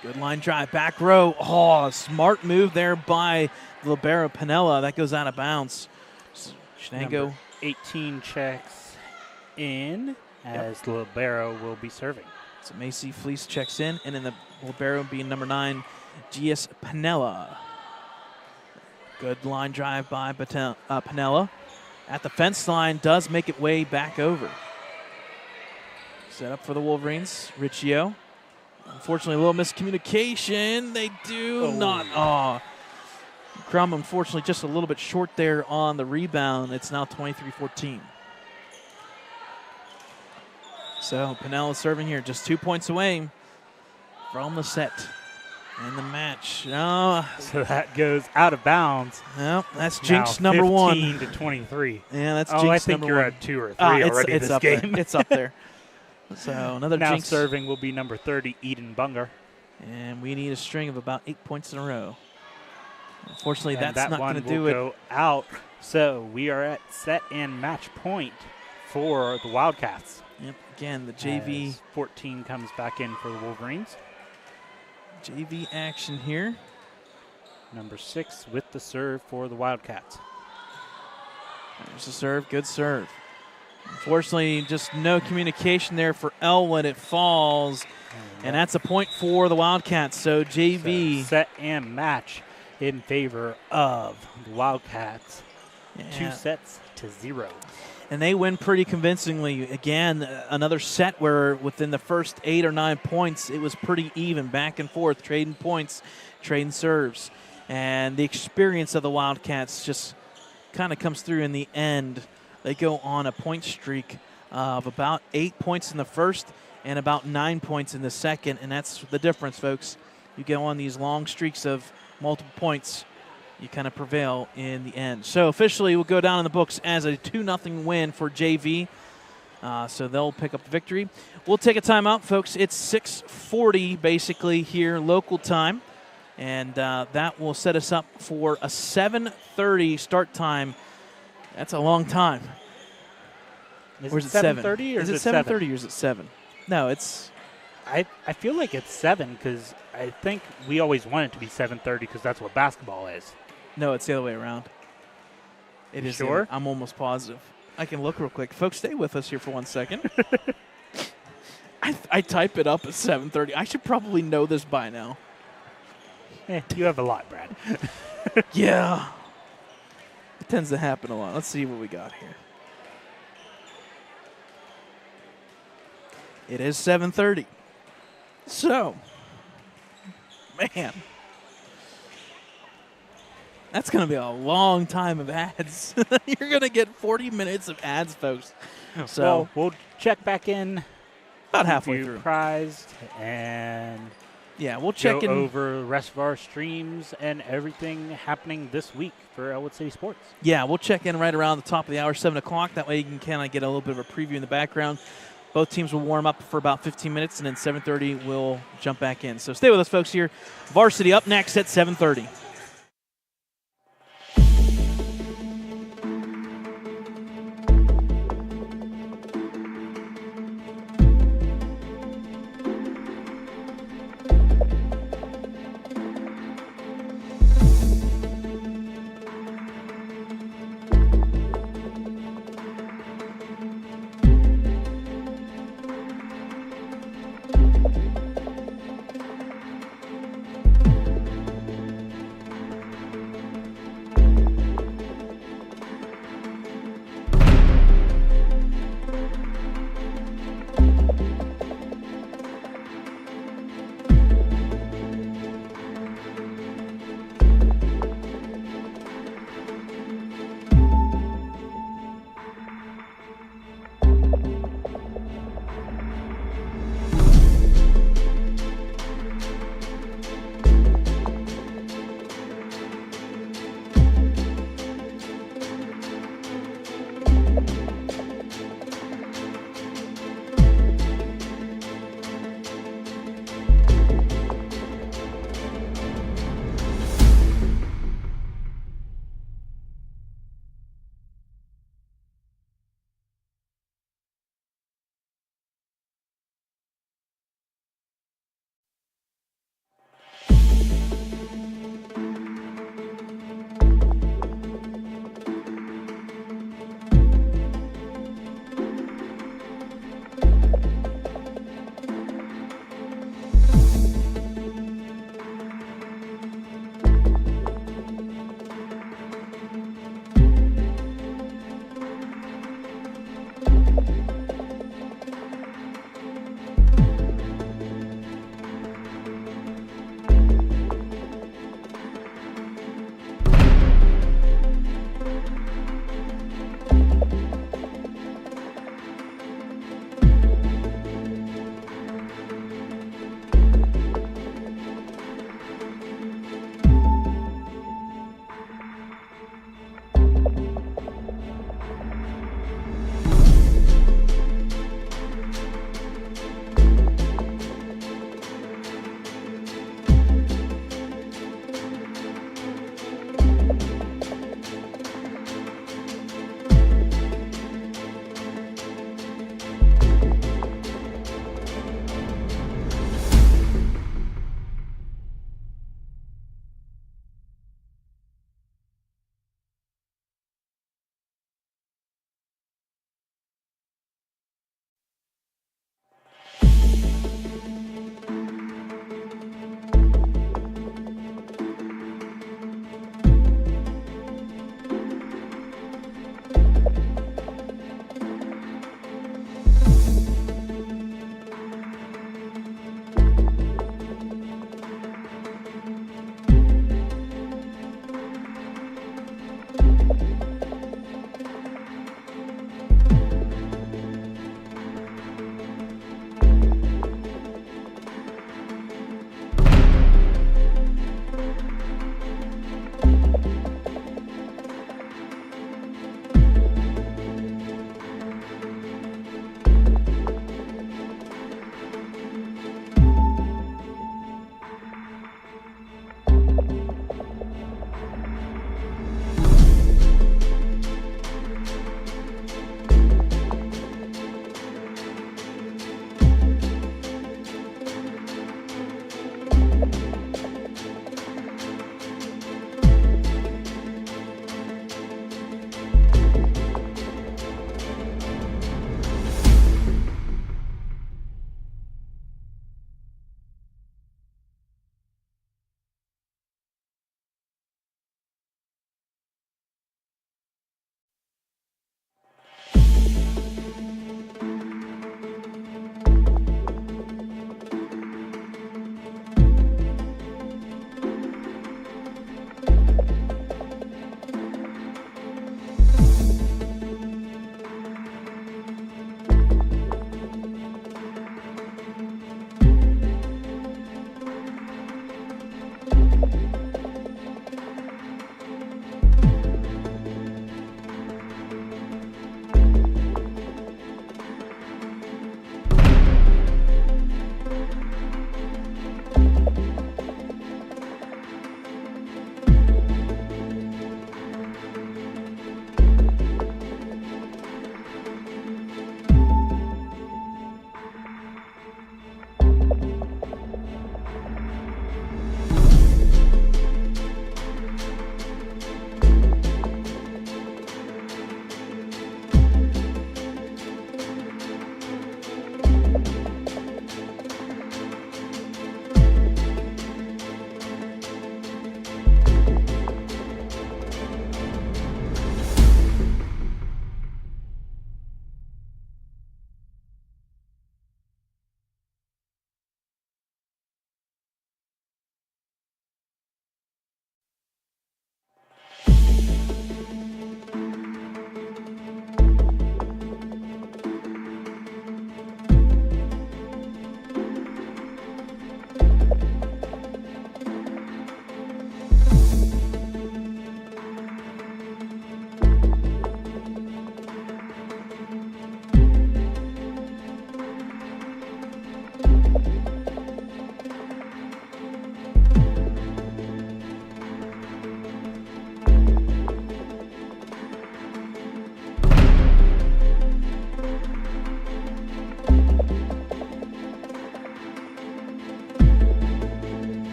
Good line drive. Back row. Oh, smart move there by libero Pinella. That goes out of bounds. Shenango. Number 18 checks in as libero will be serving. So Macy Fleece checks in, and then the libero being number 9, G.S. Pinella. Good line drive by Pinella. At the fence line, does make it way back over. Set up for the Wolverines. Riccio. Unfortunately, a little miscommunication. They do not. Oh. Crum, unfortunately, just a little bit short there on the rebound. It's now 23-14. So Pinella serving here, just 2 points away from the set and the match. Oh. So that goes out of bounds. Well, that's jinx number 1. 15-23. Yeah, that's jinx number 1. I think you're at 2 or 3 already it's this up game. There. It's up there. So another now jinx. Serving will be number 30, Eden Bunger. And we need a string of about 8 points in a row. Unfortunately, and that's not going to do it. it. Go out. So we are at set and match point for the Wildcats. Yep. Again, the JV. As 14 comes back in for the Wolverines. JV action here. Number 6 with the serve for the Wildcats. There's the serve. Good serve. Unfortunately, just no communication there for Ellwood. It falls, and that's a point for the Wildcats. So JV. So set and match in favor of the Wildcats. 2 sets to 0. And they win pretty convincingly. Again, another set where within the first 8 or 9 points, it was pretty even, back and forth, trading points, trading serves. And the experience of the Wildcats just kind of comes through in the end. They go on a point streak of about 8 points in the first and about 9 points in the second, and that's the difference, folks. You go on these long streaks of multiple points, you kind of prevail in the end. So officially will go down in the books as a 2-0 win for JV. So they'll pick up the victory. We'll take a timeout, folks. It's 6:40 basically here local time. And that will set us up for a 7:30 start time. That's a long time. Is or it is it 7:30 or is it 7:30 or is it 7? No, it's... I feel like it's 7 because I think we always want it to be 7:30 because that's what basketball is. No, it's the other way around. It is. Sure? I'm almost positive. I can look real quick. Folks, stay with us here for 1 second. I type it up at 7:30. I should probably know this by now. You have a lot, Brad. Yeah. It tends to happen a lot. Let's see what we got here. It is 7:30. So, man, that's going to be a long time of ads. You're going to get 40 minutes of ads, folks. So well, we'll check back in about halfway through. Prized and yeah, we'll check go in over the rest of our streams and everything happening this week for Ellwood City Sports. Yeah, we'll check in right around the top of the hour, 7 o'clock. That way you can kind of get a little bit of a preview in the background. Both teams will warm up for about 15 minutes, and then 7:30 we'll jump back in. So stay with us, folks, here. Varsity up next at 7:30.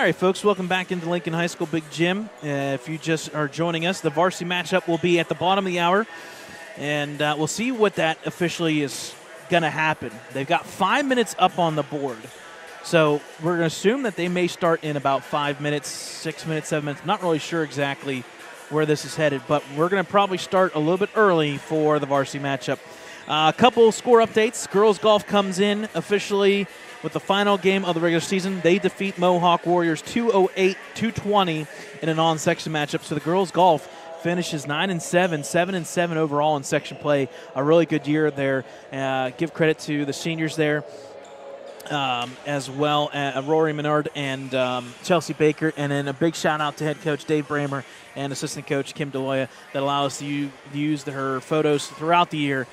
right, folks, welcome back into Lincoln High School Big Gym. If you just are joining us, the varsity matchup will be at the bottom of the hour, and we'll see what that officially is going to happen. They've got 5 minutes up on the board, so we're going to assume that they may start in about 5 minutes, 6 minutes, 7 minutes. Not really sure exactly where this is headed, but we're going to probably start a little bit early for the varsity matchup. A couple score updates. Girls golf comes in officially with the final game of the regular season. They defeat Mohawk Warriors 208-220 in a non-section matchup. So the girls golf finishes 9-7, 7-7 overall in section play. A really good year there. Give credit to the seniors there, as well as Rory Menard and Chelsea Baker. And then a big shout out to head coach Dave Bramer and assistant coach Kim Deloya that allow us to use her photos throughout the year.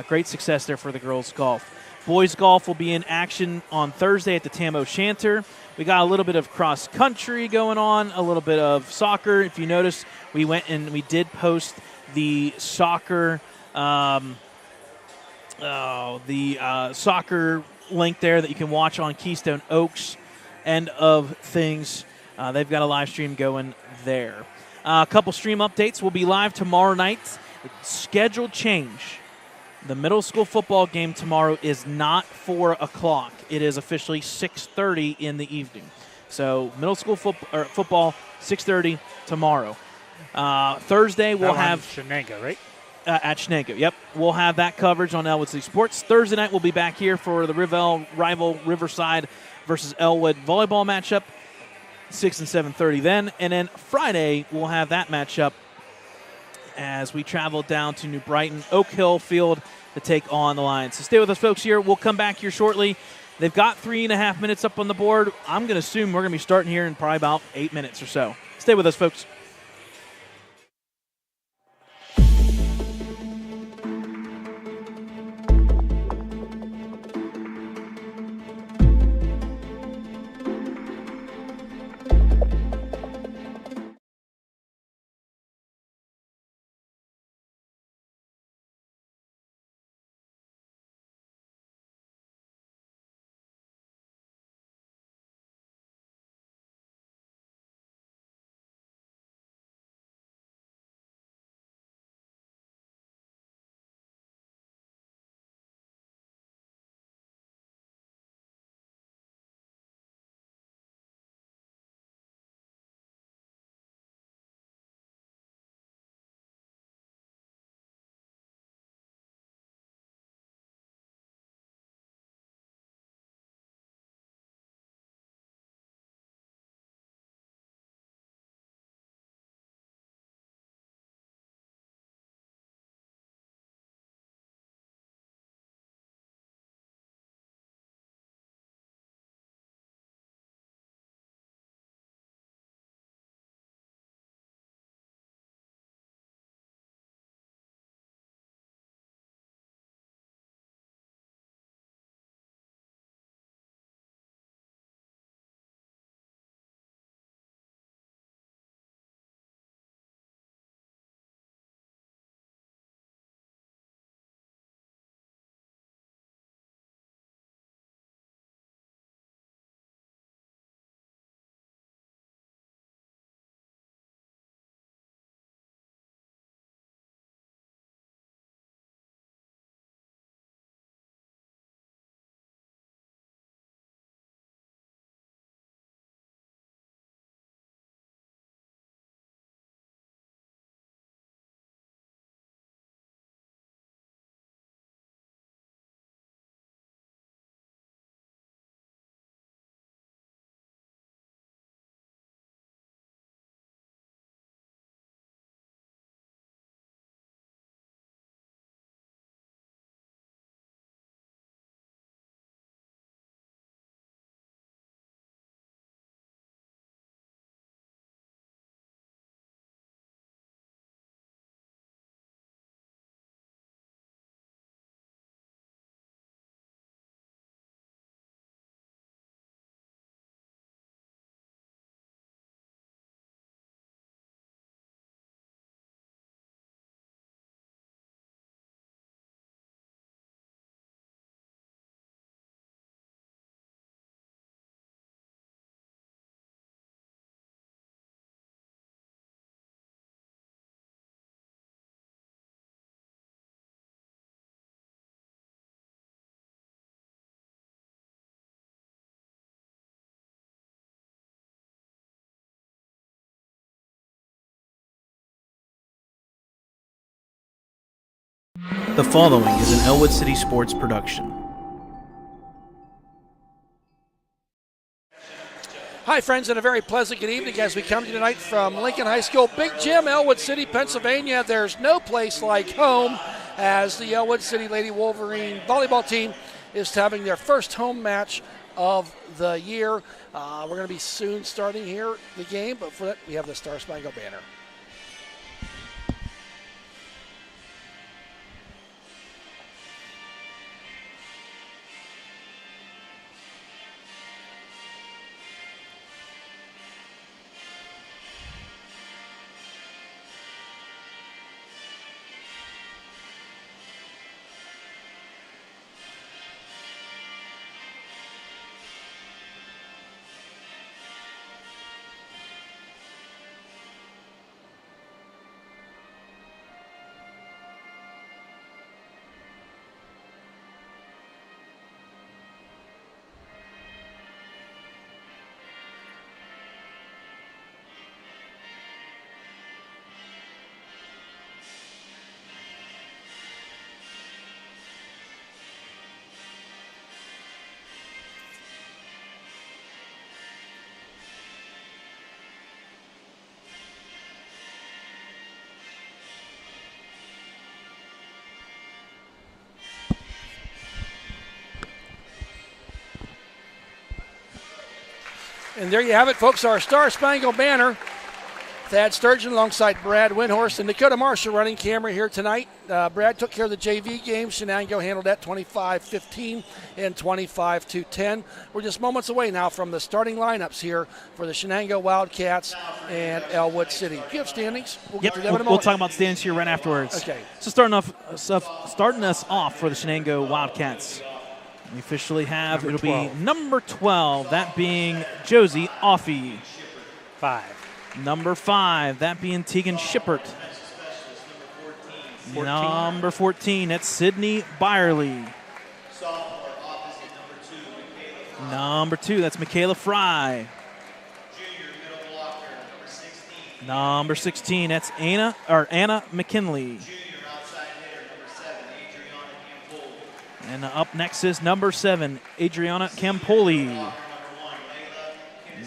Great success there for the girls golf. Boys golf will be in action on Thursday at the Tam O'Shanter. We got a little bit of cross country going on, a little bit of soccer. If you notice, we went and we did post the soccer soccer link there that you can watch on Keystone Oaks end of things. They've got a live stream going there. A couple stream updates. We'll be live tomorrow night. Schedule change. The middle school football game tomorrow is not 4 o'clock. It is officially 6:30 in the evening. So middle school football, 6:30 tomorrow. Thursday we'll have Shenango, right? At Shenango, yep. We'll have that coverage on Ellwood City Sports. Thursday night we'll be back here for the rival Riverside versus Ellwood volleyball matchup, 6 and 7:30 then. And then Friday we'll have that matchup as we travel down to New Brighton, Oak Hill Field to take on the Lions. So stay with us, folks, here. We'll come back here shortly. They've got 3.5 minutes up on the board. I'm going to assume we're going to be starting here in probably about 8 minutes or so. Stay with us, folks. The following is an Ellwood City Sports production. Hi, friends, and a very pleasant good evening as we come to you tonight from Lincoln High School, Big Gym, Ellwood City, Pennsylvania. There's no place like home as the Ellwood City Lady Wolverine volleyball team is having their first home match of the year. We're going to be soon starting here the game, but for that we have the Star Spangled Banner. And there you have it, folks, our Star Spangled Banner. Thad Sturgeon alongside Brad Windhorst and Dakota Marshall running camera here tonight. Brad took care of the JV game. Shenango handled that 25-15 and 25-10. We're just moments away now from the starting lineups here for the Shenango Wildcats and Ellwood City. Do you have standings? We'll get to them in a moment. We'll talk about standings here right afterwards. Okay. So starting us off for the Shenango Wildcats. We officially have, it'll be number 12, that being Josie Offie. 5. Number 5, that being Tegan Shippert. 14. Number 14, that's Sydney Byerly. Number 2, that's Michaela Fry. Number 16, that's Anna McKinley. And up next is number 7, Adriana Campoli.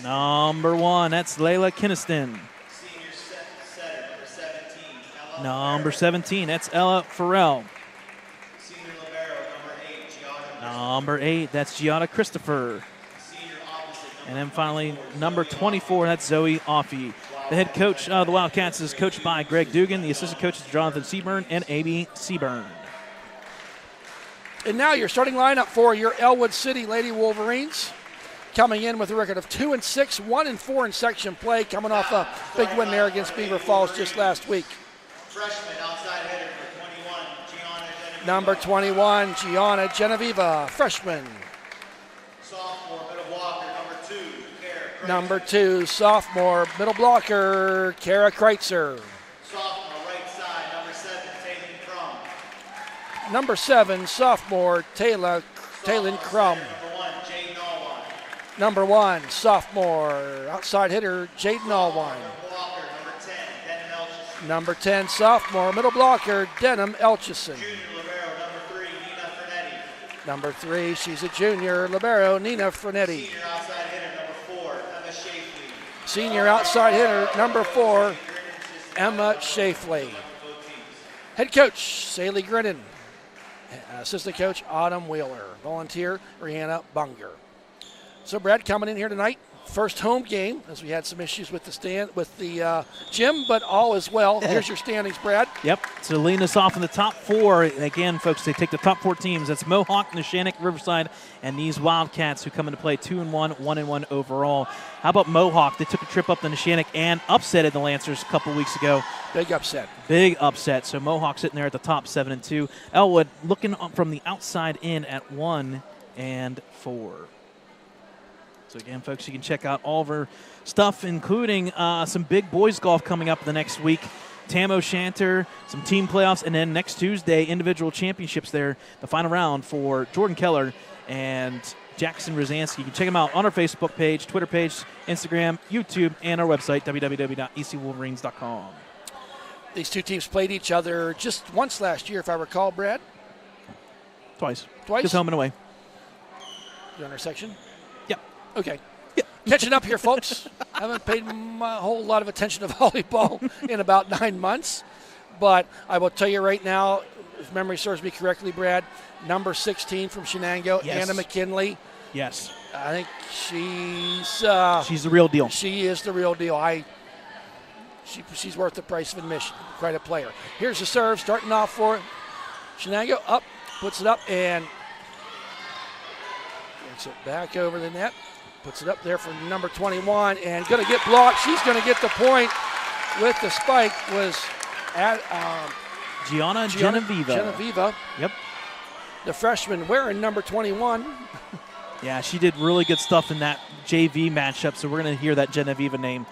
Number 1, that's Layla Kinniston. Number 17, that's Ella Farrell. Number 8, that's Giada Christopher. And then finally, number 24, that's Zoe Offie. The head coach of the Wildcats is coached by Greg Dugan. The assistant coach is Jonathan Seaburn and Amy Seaburn. And now your starting lineup for your Ellwood City Lady Wolverines. Coming in with a record of 2-6, 1-4 in section play, coming off a big win there against Beaver Falls just last week. Freshman outside hitter for 21, Gianna Genevieve. Number 21, Gianna Genevieve, freshman. Sophomore, middle blocker, number 2, Kara Kreitzer. Number 2, sophomore, middle blocker, Kara Kreitzer. Sophomore, right side, number 7, Taylin Crum. Number 7, sophomore, Taylin Crum. Number 1, Jade Nalwine. Number 1, sophomore, outside hitter, Jaden Allwine. Blocker, number 10, Denham Elchison. Number 10, sophomore, middle blocker, Denham Elchison. Junior libero, number 3, Nina Fernetti. Number 3, she's a junior, libero, Nina Frenetti. Senior outside hitter, number 4, Emma Shafley. Senior outside hitter, number 4, Emma Shafley. Head coach, Saley Grinnan. Assistant coach, Autumn Wheeler. Volunteer, Rihanna Bunger. So Brad coming in here tonight, first home game, as we had some issues with the gym, but all is well. Here's your standings, Brad. Yep, so leading us off in the top 4. Again, folks, they take the top 4 teams. That's Mohawk, Neshannock, Riverside, and these Wildcats who come into play 2-1, 1-1 overall. How about Mohawk? They took a trip up to Neshannock and upsetted the Lancers a couple weeks ago. Big upset. Big upset. So Mohawk sitting there at the top 7-2. Ellwood looking from the outside in at 1-4. So again, folks, you can check out all of our stuff, including some big boys golf coming up the next week. Tam O'Shanter, some team playoffs, and then next Tuesday, individual championships there, the final round for Jordan Keller and Jackson Rosansky. You can check them out on our Facebook page, Twitter page, Instagram, YouTube, and our website, www.ecwolverines.com. These two teams played each other just once last year, if I recall, Brad. Twice. Twice? Just home and away. The intersection? Yep. Okay. Yep. Catching up here, folks. I haven't paid a whole lot of attention to volleyball in about 9 months. But I will tell you right now, if memory serves me correctly, Brad, number 16 from Shenango, Yes. Anna McKinley. Yes. I think she's the real deal. She is the real deal. She's worth the price of admission. Quite a player. Here's the serve, starting off for Shenango. Up, puts it up, and gets it back over the net. Puts it up there for number 21, and going to get blocked. She's going to get the point with the spike. Was at Gianna Genevieva. Yep. The freshman wearing number 21. Yeah, she did really good stuff in that JV matchup, so we're going to hear that Genevieva name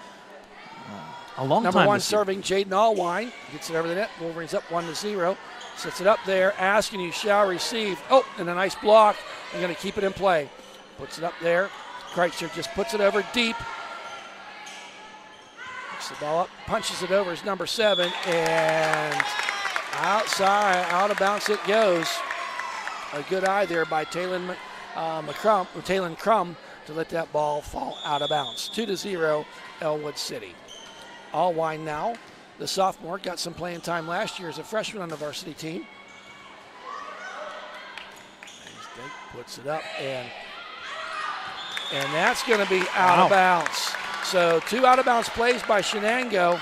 a long Number time. one this year. serving, Jaden Allwine. Gets it over the net. Wolverines up 1-0. Sets it up there. Asking you shall receive. Oh, and a nice block. They're going to keep it in play. Puts it up there. Kreitzer just puts it over deep. Picks the ball up. Punches it over as number 7. And outside, out of bounds it goes. A good eye there by Taylon Crum to let that ball fall out of bounds. 2-0, Ellwood City. Allwine now, the sophomore, got some playing time last year as a freshman on the varsity team. Puts it up, and that's going to be out of bounds. So 2 out of bounds plays by Shenango,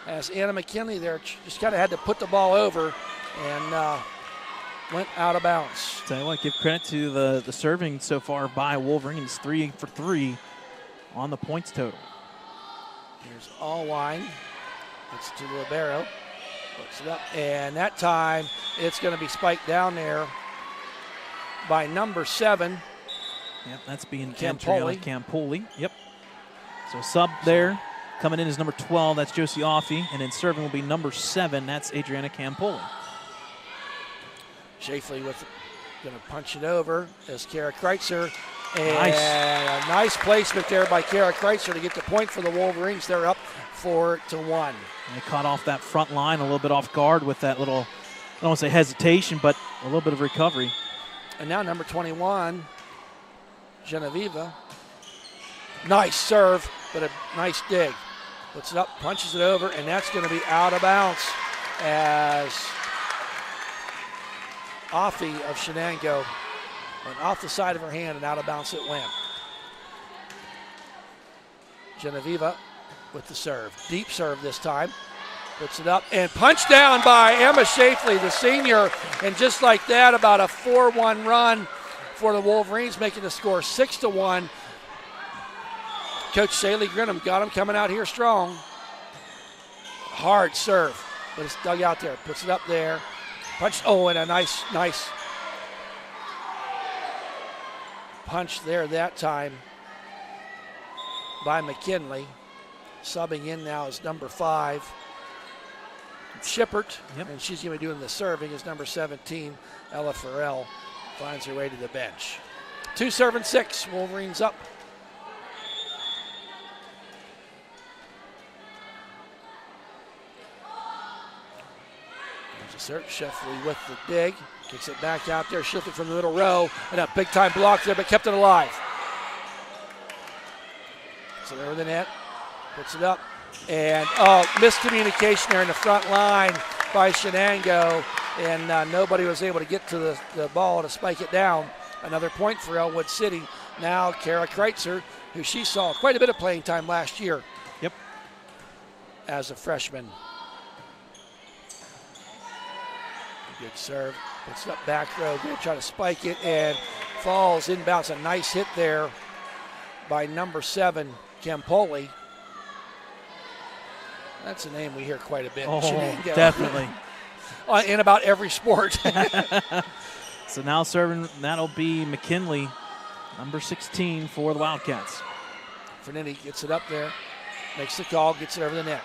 as Anna McKinley there just kind of had to put the ball over and went out of bounds. Tell you what, give credit to the serving so far by Wolverines. 3 for 3 on the points total. Here's Allwine. It's to Libero. Puts it up, and that time it's going to be spiked down there by number 7. Yep, that's being Campoli. Campoli. Yep. So sub there. Coming in is number 12. That's Josie Offie. And then serving will be number 7. That's Adriana Campoli. Shafley going to punch it over as Kara Kreitzer. And Nice. A nice placement there by Kara Kreitzer to get the point for the Wolverines. They're up 4-1. They caught off that front line a little bit off guard with that little, I don't want to say hesitation, but a little bit of recovery. And now number 21, Genevieva. Nice serve, but a nice dig. Puts it up, punches it over, and that's going to be out of bounds as Offie of Shenango went off the side of her hand and out of bounds it went. Genevieva with the serve. Deep serve this time. Puts it up and punched down by Emma Shafley, the senior. And just like that, about a 4-1 run for the Wolverines, making the score 6-1. Coach Saley Grinham got him coming out here strong. Hard serve, but it's dug out there. Puts it up there. Punch. Oh, and a nice punch there that time by McKinley. Subbing in now is number 5, Shippert. Yep. And she's going to be doing the serving as number 17, Ella Farrell, finds her way to the bench. 2-6, Wolverines up. There's a serve. Sheffley with the dig. Kicks it back out there. Shifted from the middle row. And a big time block there, but kept it alive. So over the net. Puts it up. And, miscommunication there in the front line by Shenango. And nobody was able to get to the ball to spike it down. Another point for Ellwood City. Now Kara Kreitzer, who she saw quite a bit of playing time last year. Yep. As a freshman. Good serve. Puts it up back row. Going to try to spike it and falls inbounds. A nice hit there by number 7, Campoli. That's a name we hear quite a bit. Oh, Shenango. definitely. In about every sport. So now serving, that'll be McKinley, number 16 for the Wildcats. Fernetti gets it up there, makes the call, gets it over the net.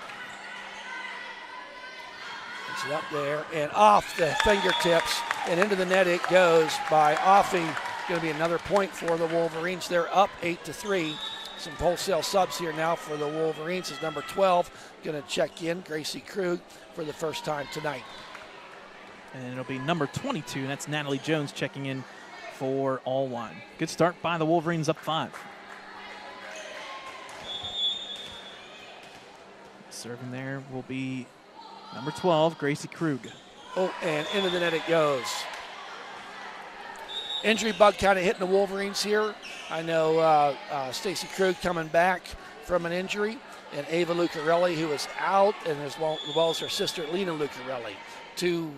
Gets it up there and off the fingertips and into the net it goes by Offie. Going to be another point for the Wolverines. They're up 8-3. some wholesale subs here now for the Wolverines. Is number 12 going to check in, Gracie Krug, for the first time tonight. And it'll be number 22, and that's Natalie Jones checking in for Ellwood. Good start by the Wolverines, up 5. Serving there will be number 12, Gracie Krug. Oh, and into the net it goes. Injury bug kind of hitting the Wolverines here. I know Stacy Krug coming back from an injury, and Ava Lucarelli, who is out, and as well as her sister Lena Lucarelli, 2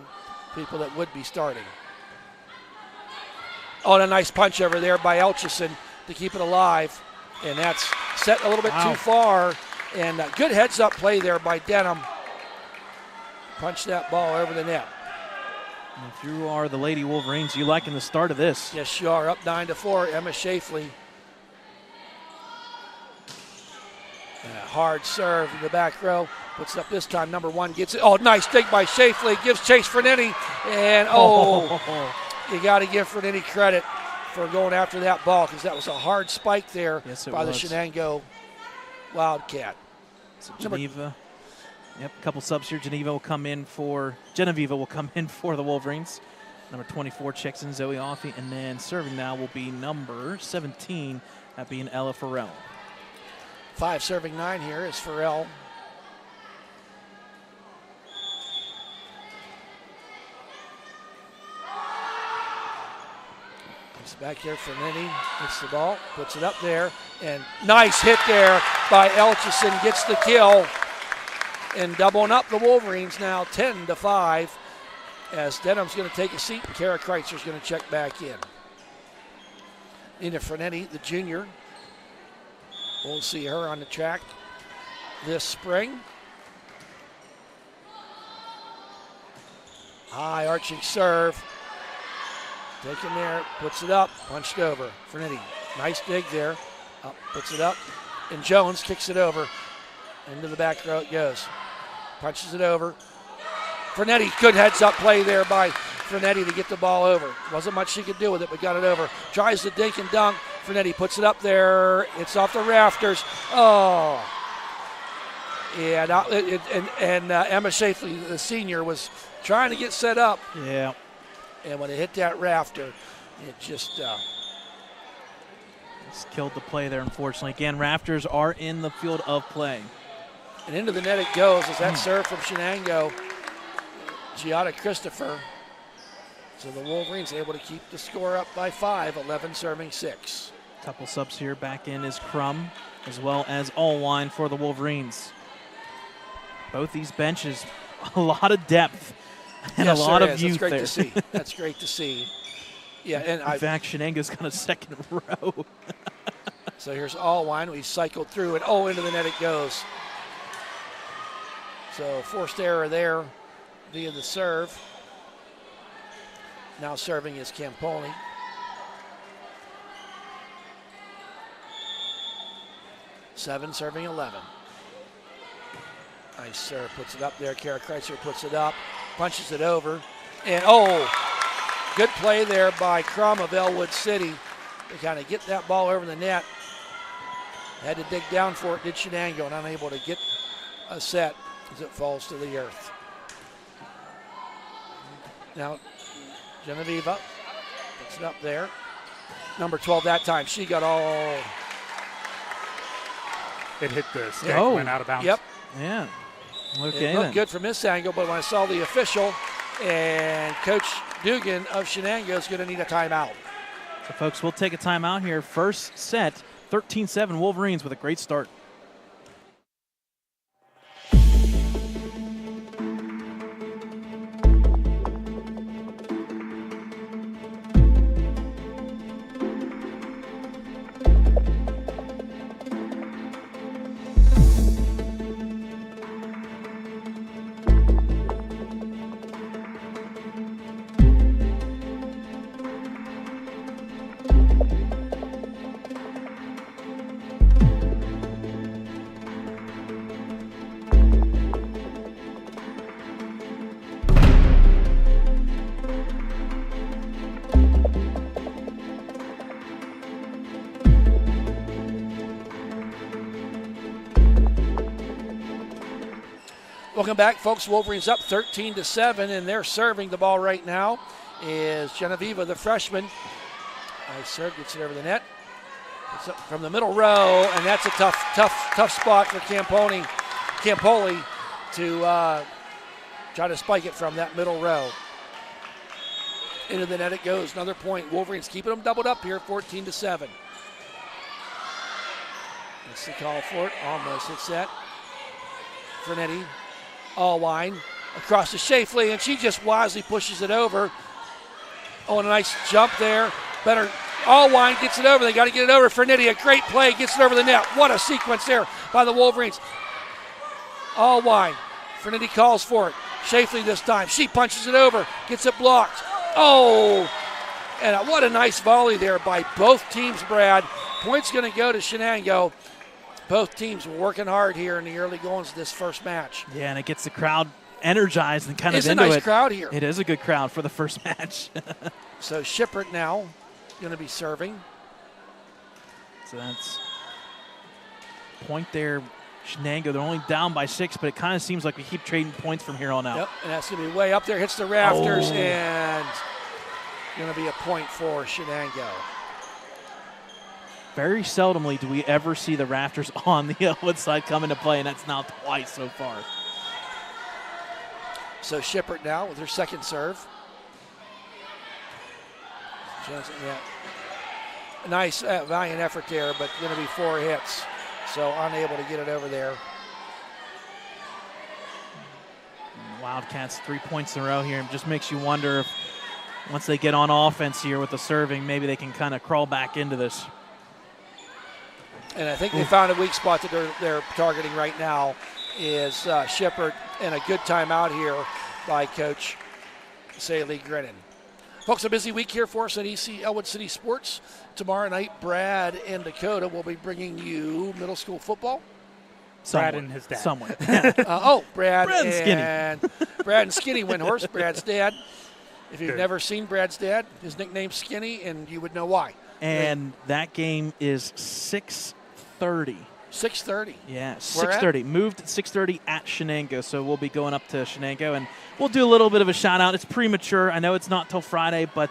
people that would be starting. Oh, and a nice punch over there by Elchison to keep it alive, and that's set a little bit too far, and a good heads-up play there by Denham. Punch that ball over the net. If you are the Lady Wolverines, you liking the start of this? Yes, you are. Up 9-4. Emma Shafley. And a hard serve in the back row. Puts it up this time. Number 1 gets it. Oh, nice dig by Shafley. Gives chase Fernetti. And, you got to give Fernetti credit for going after that ball, because that was a hard spike there by the Shenango Wildcat. So Geneva. Yep, a couple subs here. Genevieve will come in for the Wolverines. Number 24 checks in, Zoe Offey, and then serving now will be number 17, that being Ella Farrell. 5 serving 9 here is Farrell. Comes back here for Lenny, hits the ball, puts it up there, and nice hit there by Elchison, gets the kill. And doubling up the Wolverines now, 10-5, as Denham's going to take a seat and Kara Kreitzer's going to check back in. Nina Fernetti, the junior. We'll see her on the track this spring. High arching serve. Taken there, puts it up, punched over. Fernetti, nice dig there. Up, puts it up, and Jones kicks it over. Into the back row it goes. Punches it over. Fernetti, good heads-up play there by Fernetti to get the ball over. Wasn't much she could do with it, but got it over. Tries to dink and dunk. Fernetti puts it up there. It's off the rafters. Oh. Yeah, Emma Shafley, the senior, was trying to get set up. Yeah. And when it hit that rafter, it just... It's killed the play there, unfortunately. Again, rafters are in the field of play. And into the net it goes as that serve from Shenango. Giada Christopher. So the Wolverines able to keep the score up by 5, 11 serving 6. Couple subs here. Back in is Crum, as well as Ellwood for the Wolverines. Both these benches, a lot of depth and a lot of youth there. That's great to see. That's great to see. Yeah, and in fact, Shenango's got a second row. So here's Ellwood. We cycled through it. Oh, into the net it goes. So forced error there via the serve. Now serving is Camponi. Seven serving 11. Nice serve, puts it up there. Kara Kreitzer puts it up, punches it over. And good play there by Crum of Ellwood City to kind of get that ball over the net. Had to dig down for it, did Shenango, and unable to get a set as it falls to the earth. Now, Genevieve puts it up there. Number 12 that time, she got all... It hit the stick, went out of bounds. Yep. Yeah. Okay, it looked good from this angle, but when I saw the official, and Coach Dugan of Shenango is going to need a timeout. So, folks, we'll take a timeout here. First set, 13-7 Wolverines with a great start. Welcome back, folks. Wolverines up 13-7, and they're serving the ball right now is Genevieve, the freshman. Nice serve, gets it over the net. It's up from the middle row, and that's a tough spot for Campoli to try to spike it from that middle row. Into the net it goes. Another point. Wolverines keeping them doubled up here, 14-7. That's the call for it. Almost hits that. Fernetti, Allwine, across to Shafley, and she just wisely pushes it over. Oh, and a nice jump there. Better. Allwine gets it over. They got to get it over. Fernetti, a great play, gets it over the net. What a sequence there by the Wolverines. Allwine. Fernetti calls for it. Shafley this time. She punches it over, gets it blocked. Oh, and what a nice volley there by both teams, Brad. Point's going to go to Shenango. Both teams were working hard here in the early goings of this first match. Yeah, and it gets the crowd energized and kind of into it. It's a nice crowd here. It is a good crowd for the first match. So Shippert now going to be serving. So that's point there. Shenango, they're only down by 6, but it kind of seems like we keep trading points from here on out. Yep, and that's going to be way up there. Hits the rafters, and going to be a point for Shenango. Very seldomly do we ever see the rafters on the Ellwood side come into play, and that's now twice so far. So Shippert now with her second serve. Yeah. Nice, valiant effort there, but going to be 4 hits. So unable to get it over there. Wildcats 3 points in a row here. It just makes you wonder if once they get on offense here with the serving, maybe they can kind of crawl back into this. And I think they found a weak spot that they're targeting right now is Shippert, and a good timeout here by Coach Saley Grennan. Folks, a busy week here for us at Ellwood City Sports. Tomorrow night, Brad and Dakota will be bringing you middle school football. Brad and his dad. Somewhere. Brad and Skinny. Brad and Skinny Windhorse, Brad's dad. If you've never seen Brad's dad, his nickname's Skinny, and you would know why. And that game is 6:30. 6:30. Yeah, 6:30. Moved at 6:30 at Shenango, so we'll be going up to Shenango, and we'll do a little bit of a shout-out. It's premature. I know it's not till Friday, but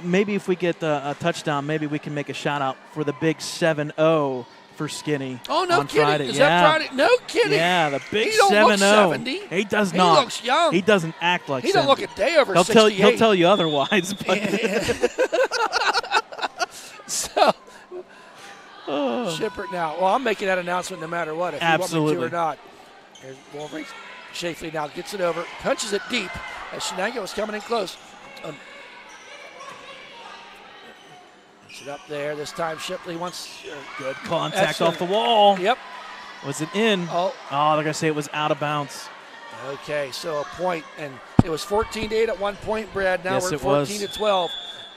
maybe if we get a touchdown, maybe we can make a shout-out for the big 7-0 for Skinny. Oh, no on kidding. Friday. Is that Friday? No kidding. Yeah, the big 7-0. He don't look 70. He does not. He looks young. He doesn't act like he 70. He doesn't look a day over 68. He'll tell you otherwise. But So, Shippert now. Well, I'm making that announcement no matter what, if you want me to or not. Here's Wolverine. Shafley now gets it over, punches it deep as Shenango is coming in close. Puts it up there. This time Shipley wants good contact off the wall. Yep. Was it in? Oh, they're going to say it was out of bounds. Okay, so a point, and it was 14-8 at one point, Brad. Now yes, we're 14-12.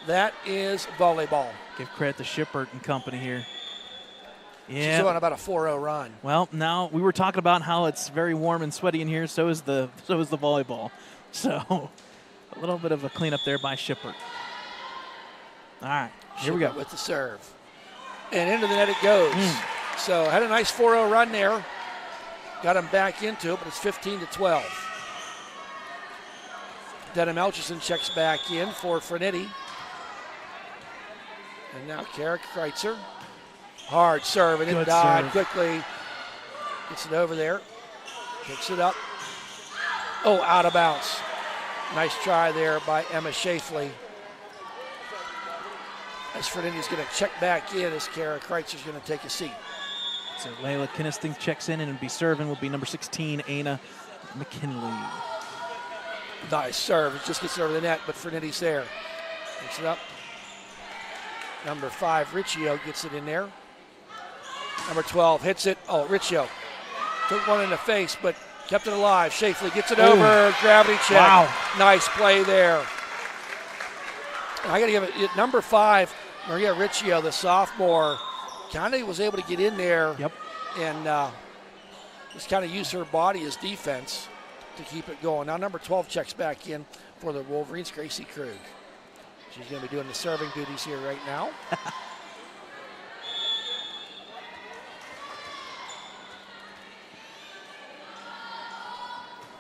That is volleyball. Give credit to Shippert and company here. Yeah. She's doing about a 4-0 run. Well, now we were talking about how it's very warm and sweaty in here. So is the volleyball. So a little bit of a cleanup there by Shippert. All right, here we go with the serve, and into the net it goes. So had a nice 4-0 run there. Got him back into it, but it's 15-12. Denham Elcherson checks back in for Fernetti. And now Kara Kreitzer. Hard serve, and it died quickly. Gets it over there. Picks it up. Oh, out of bounds. Nice try there by Emma Shafley. As Fernetti's going to check back in, as Kara Kreitzer's going to take a seat. So Layla Kinnisting checks in, and it'll be serving will be number 16, Anna McKinley. Nice serve. It just gets over the net, but Fernetti's there. Picks it up. Number 5, Riccio, gets it in there. Number 12 hits it. Oh, Riccio took one in the face, but kept it alive. Shafley gets it over. Gravity check. Wow. Nice play there. I got to give it number 5, Maria Riccio, the sophomore, kind of was able to get in there. Yep. And just kind of use her body as defense to keep it going. Now number 12 checks back in for the Wolverines, Gracie Krug. She's going to be doing the serving duties here right now.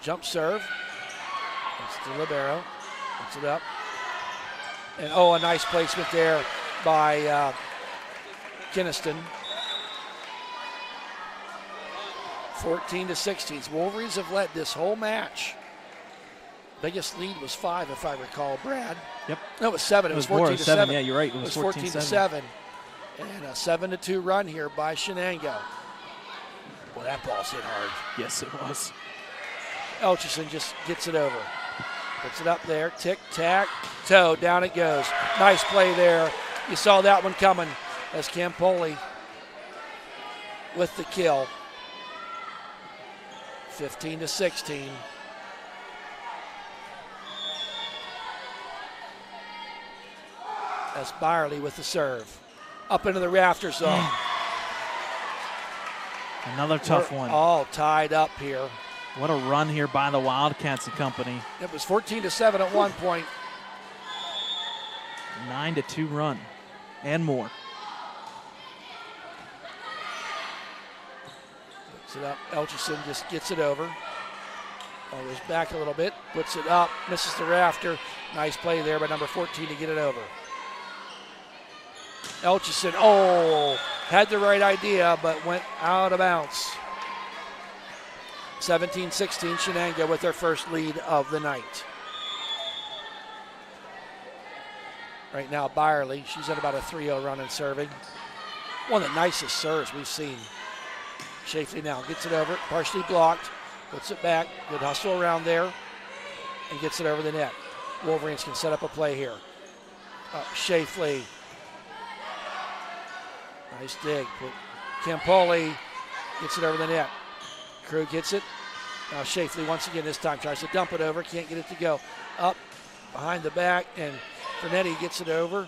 Jump serve. It's the libero. Puts it up. And a nice placement there by Kinniston. 14-16. Wolverines have led this whole match. Biggest lead was 5, if I recall, Brad. Yep. No, it was 7. It was 14-7. Yeah, you're right. It was 14-7. And a 7-2 run here by Shenango. Well, that ball's hit hard. Yes, it was. Elchison just gets it over. Puts it up there. Tic-tac-toe. Down it goes. Nice play there. You saw that one coming as Campoli with the kill. 15-16. That's Byerly with the serve. Up into the rafter zone. Another tough one. All tied up here. What a run here by the Wildcats and company. It was 14-7 at one point. 9-2 run and more. Puts it up. Elchison just gets it over. Goes back a little bit. Puts it up. Misses the rafter. Nice play there by number 14 to get it over. Elchison, had the right idea, but went out of bounds. 17-16, Shenango with their first lead of the night. Right now, Byerly, she's at about a 3-0 run in serving. One of the nicest serves we've seen. Shafley now gets it over, partially blocked, puts it back, good hustle around there, and gets it over the net. Wolverines can set up a play here. Shafley. Nice dig. Campoli gets it over the net. Krug gets it. Now Shafley once again this time tries to dump it over. Can't get it to go. Up behind the back, and Fernetti gets it over.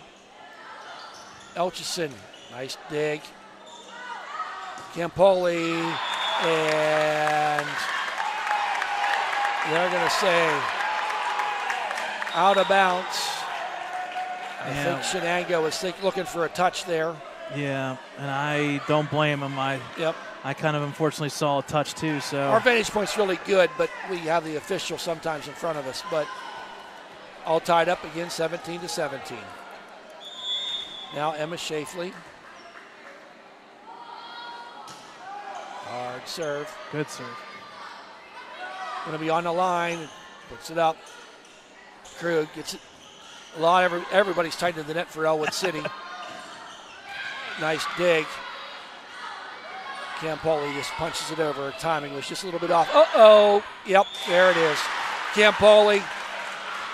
Elchison. Nice dig. Campoli. And they're going to say out of bounds. I think Shenango was looking for a touch there. Yeah, and I don't blame him. I kind of unfortunately saw a touch too. So our vantage point's really good, but we have the official sometimes in front of us. But all tied up again, 17-17. Now Emma Shafley. Hard serve. Good serve. Going to be on the line. Puts it up. Krug gets it. Everybody's tight to the net for Ellwood City. Nice dig. Campoli just punches it over. Timing was just a little bit off. Yep, there it is. Campoli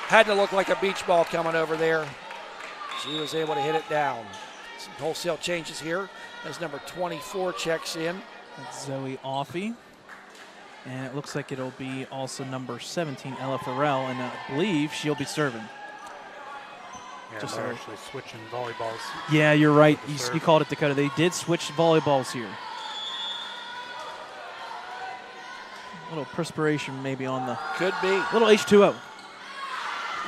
had to look like a beach ball coming over there. She was able to hit it down. Some wholesale changes here as number 24 checks in. That's Zoe Offey. And it looks like it'll be also number 17, Ella Farrell, and I believe she'll be serving. Yeah, they're actually switching volleyballs. Yeah, you're right. You called it, Dakota. They did switch volleyballs here. A little perspiration maybe on the... Could be. Little H2O.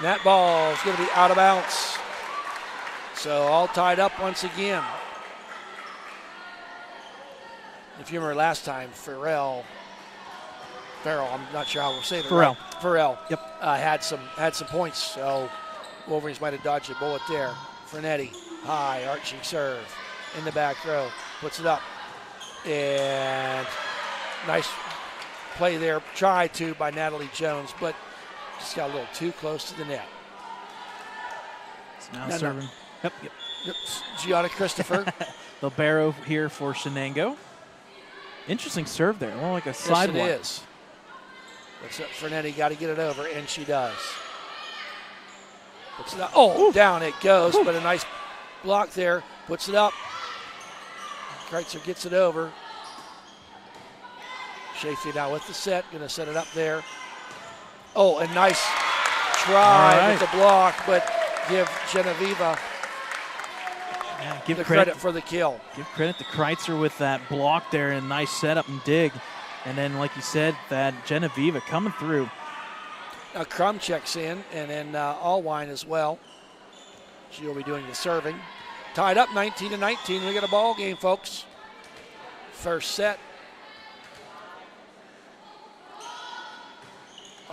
That ball is going to be out of bounds. So all tied up once again. If you remember last time, Farrell, I'm not sure how we'll say it. Farrell. Right. Farrell. Yep. Had some points, so Wolverines might have dodged a bullet there. Fernetti, high, arching serve in the back row. Puts it up. And nice play there. Tried to by Natalie Jones, but just got a little too close to the net. It's now serving. Yep. Gianna Christopher. Libero here for Shenango. Interesting serve there. More like a side one. Yes, it is. What's up, Fernetti? Got to get it over, and she does. Puts it up. Down it goes, but a nice block there. Puts it up. Kreitzer gets it over. Shafley now with the set. Going to set it up there. A nice try with the block, but give Genevieve give credit for the kill. Give credit to Kreitzer with that block there and nice setup and dig. And then, like you said, that Genevieve coming through. Now Crum checks in, and then Allwine as well. She'll be doing the serving. Tied up 19-19. We got a ball game, folks. First set.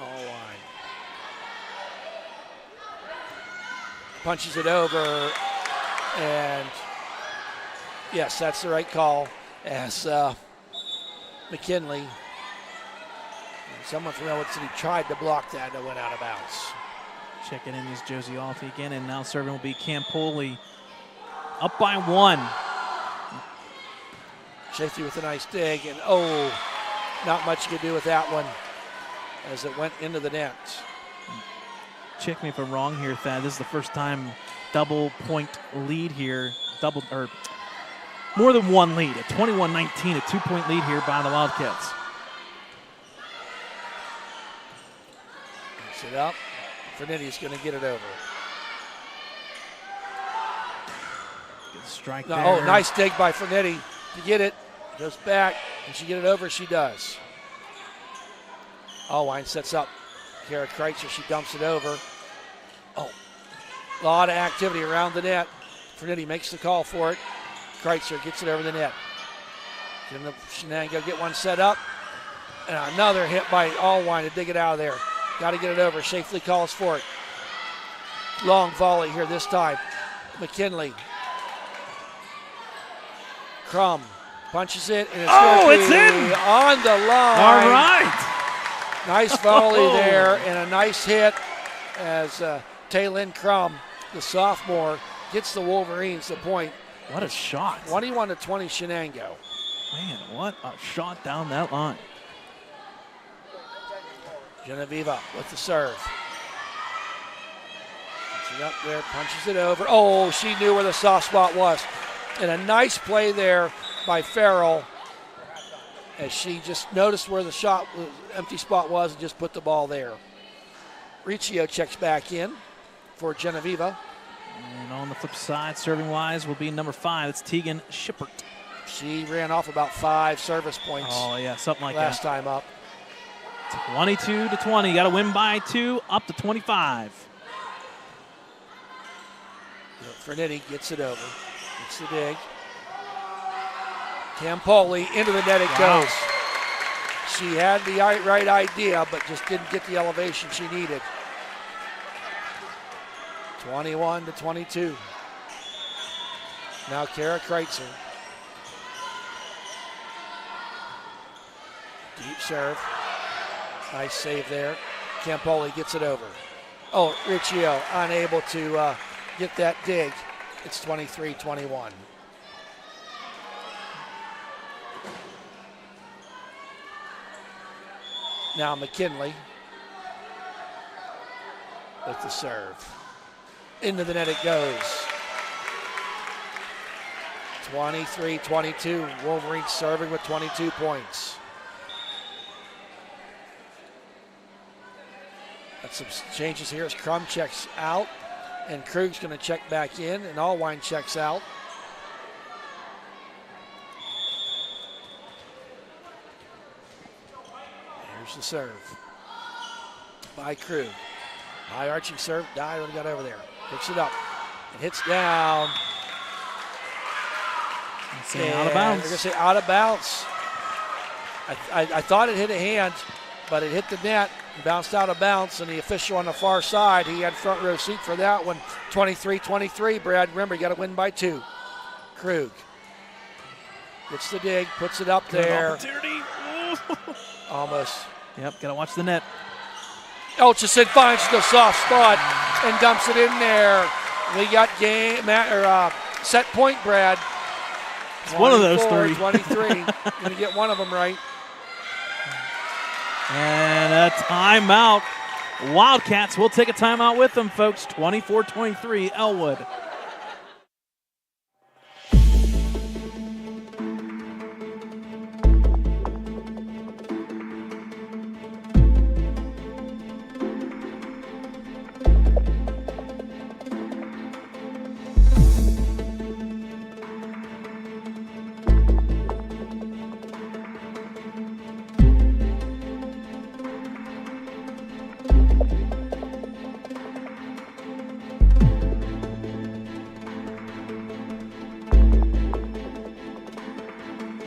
Allwine punches it over, and yes, that's the right call, as McKinley, someone from Ellwood City, tried to block that and it went out of bounds. Checking in is Josie Alfie again, and now serving will be Campoli. Up by 1. Safety with a nice dig, and not much you could do with that one as it went into the net. Check me if I'm wrong here, Thad. This is the first time double point lead here. More than one lead. A 21-19, a 2-point lead here by the Wildcats. Mix it up. Fernitti's going to get it over. Good strike No, there. nice dig by Fernitti to get it. Goes back. Can she get it over? She does. Allwine sets up Kara Kreitzer. She dumps it over. A lot of activity around the net. Fernitti makes the call for it. Kreitzer gets it over the net. Can the Shenango get one set up? And another hit by Allwine to dig it out of there. Got to get it over. Shafley calls for it. Long volley here this time. McKinley. Crum punches it, and it's in! On the line. All right. Nice volley there, and a nice hit as Taylin Crum, the sophomore, gets the Wolverines the point. What a shot. 21-20 Shenango. Man, what a shot down that line. Genevieve with the serve. Puts it up there, punches it over. She knew where the soft spot was. And a nice play there by Farrell as she just noticed where the empty spot was and just put the ball there. Riccio checks back in for Genevieve. And on the flip side, serving-wise, will be number 5. It's Tegan Shippert. She ran off about 5 service points. Oh, yeah, something like last that. time up. 22-20. Got to win by 2, up to 25. Fernitti gets it over. Gets the dig. Campoli into the net it goes. She had the right idea, but just didn't get the elevation she needed. 21-22. Now Kara Kreitzer. Deep serve. Nice save there. Campoli gets it over. Riccio unable to get that dig. It's 23-21. Now McKinley with the serve. Into the net it goes. 23-22. Wolverines serving with 22 points. Got some changes here as Crum checks out. And Krug's going to check back in, and Allwine checks out. Here's the serve by Krug. High arching serve, Dyer got over there. Picks it up and hits down. Out of bounds. They're going to say out of bounds. I thought it hit a hand, but it hit the net and bounced out of bounds, and the official on the far side, he had front row seat for that one. 23-23, Brad. Remember, you got to win by 2. Krug gets the dig, puts it up there. Almost. Yep, got to watch the net. Elchison finds the soft spot and dumps it in there. We got set point, Brad. It's one of those 3. 23. Going to get one of them right. And a timeout. Wildcats will take a timeout with them, folks. 24-23, Ellwood.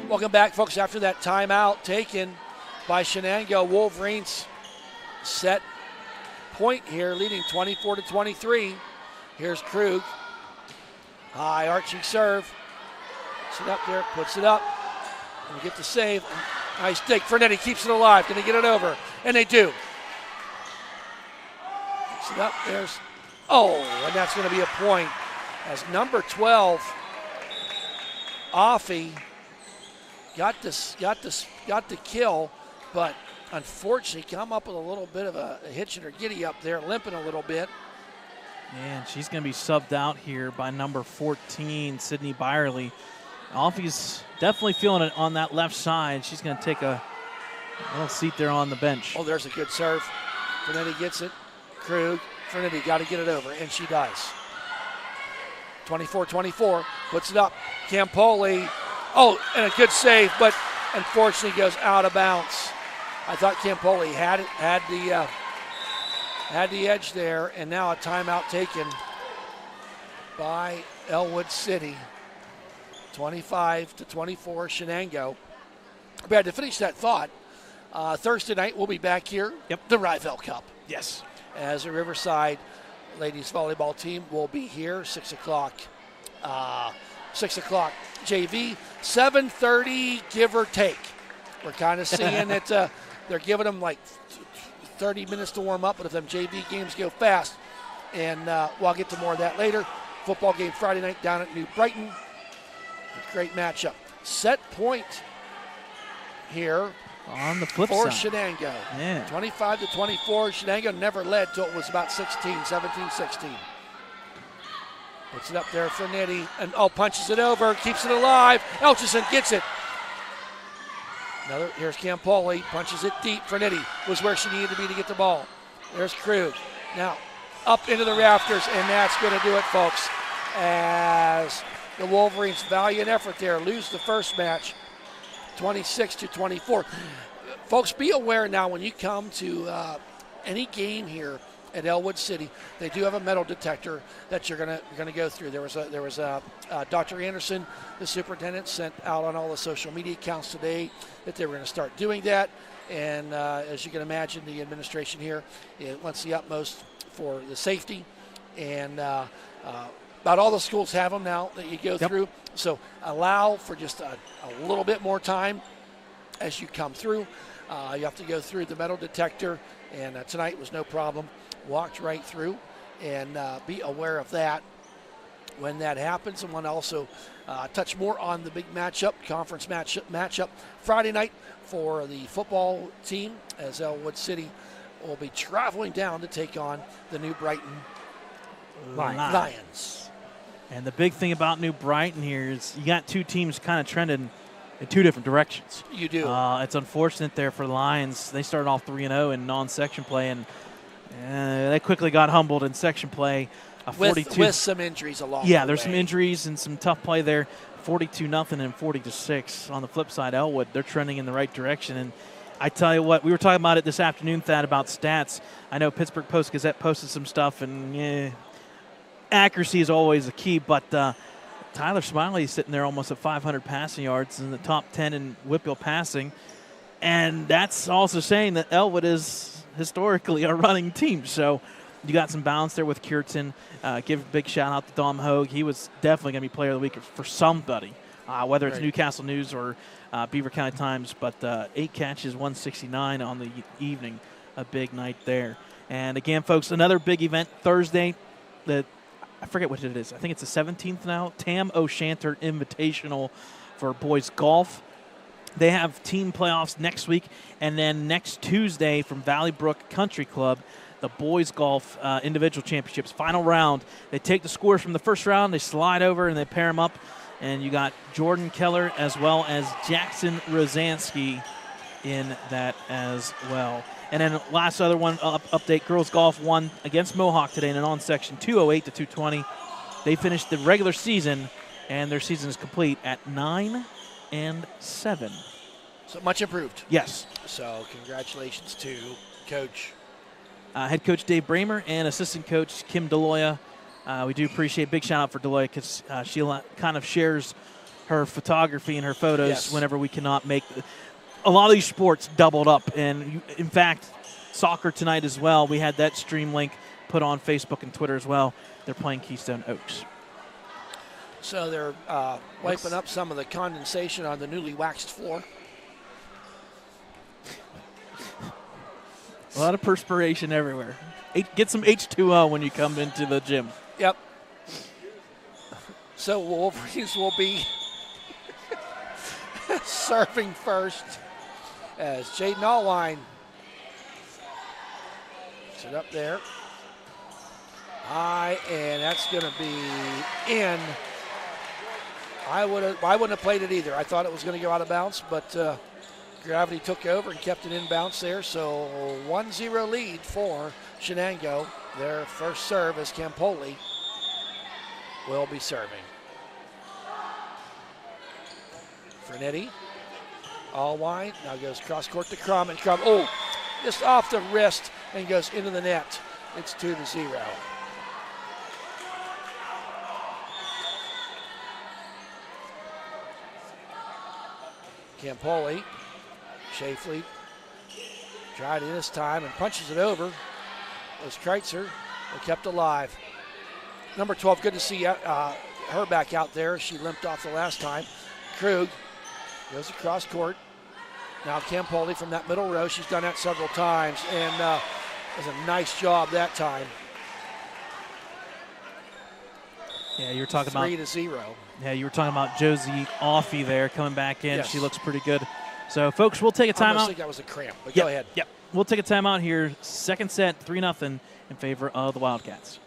Welcome back, folks. After that timeout taken by Shenango, Wolverines set point here, leading 24-23. Here's Krug. High arching serve. Puts it up there, puts it up. And we get the save. Nice dig. Fernetti keeps it alive. Can they get it over? And they do. Puts it up. There's. Oh, and that's going to be a point as number 12, Offie, got the kill, but unfortunately come up with a little bit of a hitch in her giddy up there, limping a little bit. And she's going to be subbed out here by number 14, Sydney Byerly. Offie's definitely feeling it on that left side. She's going to take a little seat there on the bench. Oh, there's a good serve. Fernetti gets it. Krug. Fernetti got to get it over, and she does. 24-24. Puts it up. Campoli. Oh, and a good save, but unfortunately goes out of bounds. I thought Campoli had the edge there, and now a timeout taken by Ellwood City. 25-24, Shenango. But to finish that thought, Thursday night we'll be back here. Yep. The Rivell Cup. Yes. As a Riverside ladies volleyball team will be here, 6 o'clock. 6 o'clock JV, 7:30 give or take. We're kind of seeing that they're giving them like 30 minutes to warm up, but if them JV games go fast, and we'll get to more of that later. Football game Friday night down at New Brighton. Great matchup. Set point here on the flip for side. Shenango. Yeah. 25-24. Shenango never led till it was about 17-16. Puts it up there for Nitty, and punches it over, keeps it alive. Elchison gets it. Here's Campoli, punches it deep. Fernetti was where she needed to be to get the ball. There's Krug. Now up into the rafters, and that's going to do it, folks. As the Wolverines, valiant effort there, lose the first match, 26-24. Folks, be aware now when you come to any game here at Ellwood City, they do have a metal detector that you're gonna go through. There was a Dr. Anderson, the superintendent, sent out on all the social media accounts today that they were going to start doing that. And as you can imagine, the administration here wants the utmost for the safety. And about all the schools have them now that you go through. So allow for just a little bit more time as you come through. You have to go through the metal detector, and tonight was no problem. Walked right through, and be aware of that when that happens. And want to also touch more on the big matchup, conference matchup Friday night for the football team, as Ellwood City will be traveling down to take on the New Brighton Lions. And the big thing about New Brighton here is you got two teams kind of trending in two different directions. You do. It's unfortunate there for the Lions. They started off 3-0 in non-section play, and they quickly got humbled in section play. With some injuries along Yeah, the there's way. some injuries and some tough play there. 42-0 and 40-6. On the flip side, Ellwood, they're trending in the right direction. And I tell you what, we were talking about it this afternoon, Thad, about stats. I know Pittsburgh Post-Gazette posted some stuff, and accuracy is always a key, but Tyler Smiley is sitting there almost at 500 passing yards in the top 10 in Whitfield passing. And that's also saying that Ellwood is historically a running team. So you got some balance there with Cureton. Give a big shout out to Dom Hogue. He was definitely going to be player of the week for somebody, whether it's Newcastle News or Beaver County Times. But 8 catches, 169 on the evening. A big night there. And again, folks, another big event Thursday. I forget what it is. I think it's the 17th now. Tam O'Shanter Invitational for boys golf. They have team playoffs next week, and then next Tuesday from Valley Brook Country Club, the boys golf individual championships final round. They take the scores from the first round, they slide over, and they pair them up. And you got Jordan Keller as well as Jackson Rosansky in that as well. And then last other one update, girls golf won against Mohawk today in a non-section, 208-220. They finished the regular season, and their season is complete at 9-7. So much improved. Yes. So congratulations to Coach. Head coach Dave Bramer and assistant coach Kim Deloya. We do appreciate, big shout out for Deloya because she kind of shares her photography and her photos whenever we cannot make a lot of these sports doubled up. And in fact, soccer tonight as well. We had that stream link put on Facebook and Twitter as well. They're playing Keystone Oaks. So they're wiping up some of the condensation on the newly waxed floor. A lot of perspiration everywhere. Get some H2O when you come into the gym. Yep. So Wolverines will be serving first as Jaden Allwine puts it up there. High, and that's going to be in. I wouldn't have played it either. I thought it was going to go out of bounds, but gravity took over and kept it in bounds there. So 1-0 lead for Shenango. Their first serve as Campoli will be serving. Fernetti, Allwine, now goes cross court to Crum, and Crum, just off the wrist and goes into the net. It's 2-0. Campoli, Shafley tried it this time and punches it over. It was Kreitzer, but kept alive. Number 12, good to see her back out there. She limped off the last time. Krug goes across court. Now Campoli from that middle row. She's done that several times, and does a nice job that time. Yeah, you were talking 3-0. Yeah, you were talking about Josie Offie there coming back in. Yes. She looks pretty good. So, folks, we'll take a timeout. I think that was a cramp, but go ahead. Yep. We'll take a timeout here. Second set, 3-0 in favor of the Wildcats.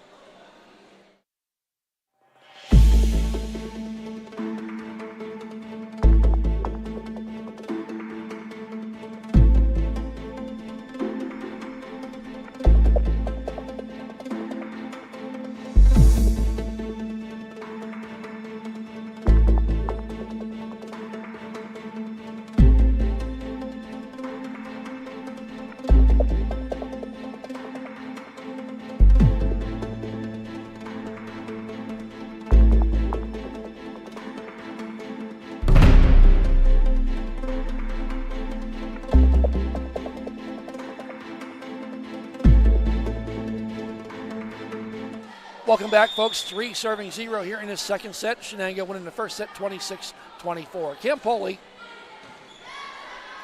Welcome back, folks. 3 serving 0 here in this second set. Shenango winning the first set 26-24. Campoli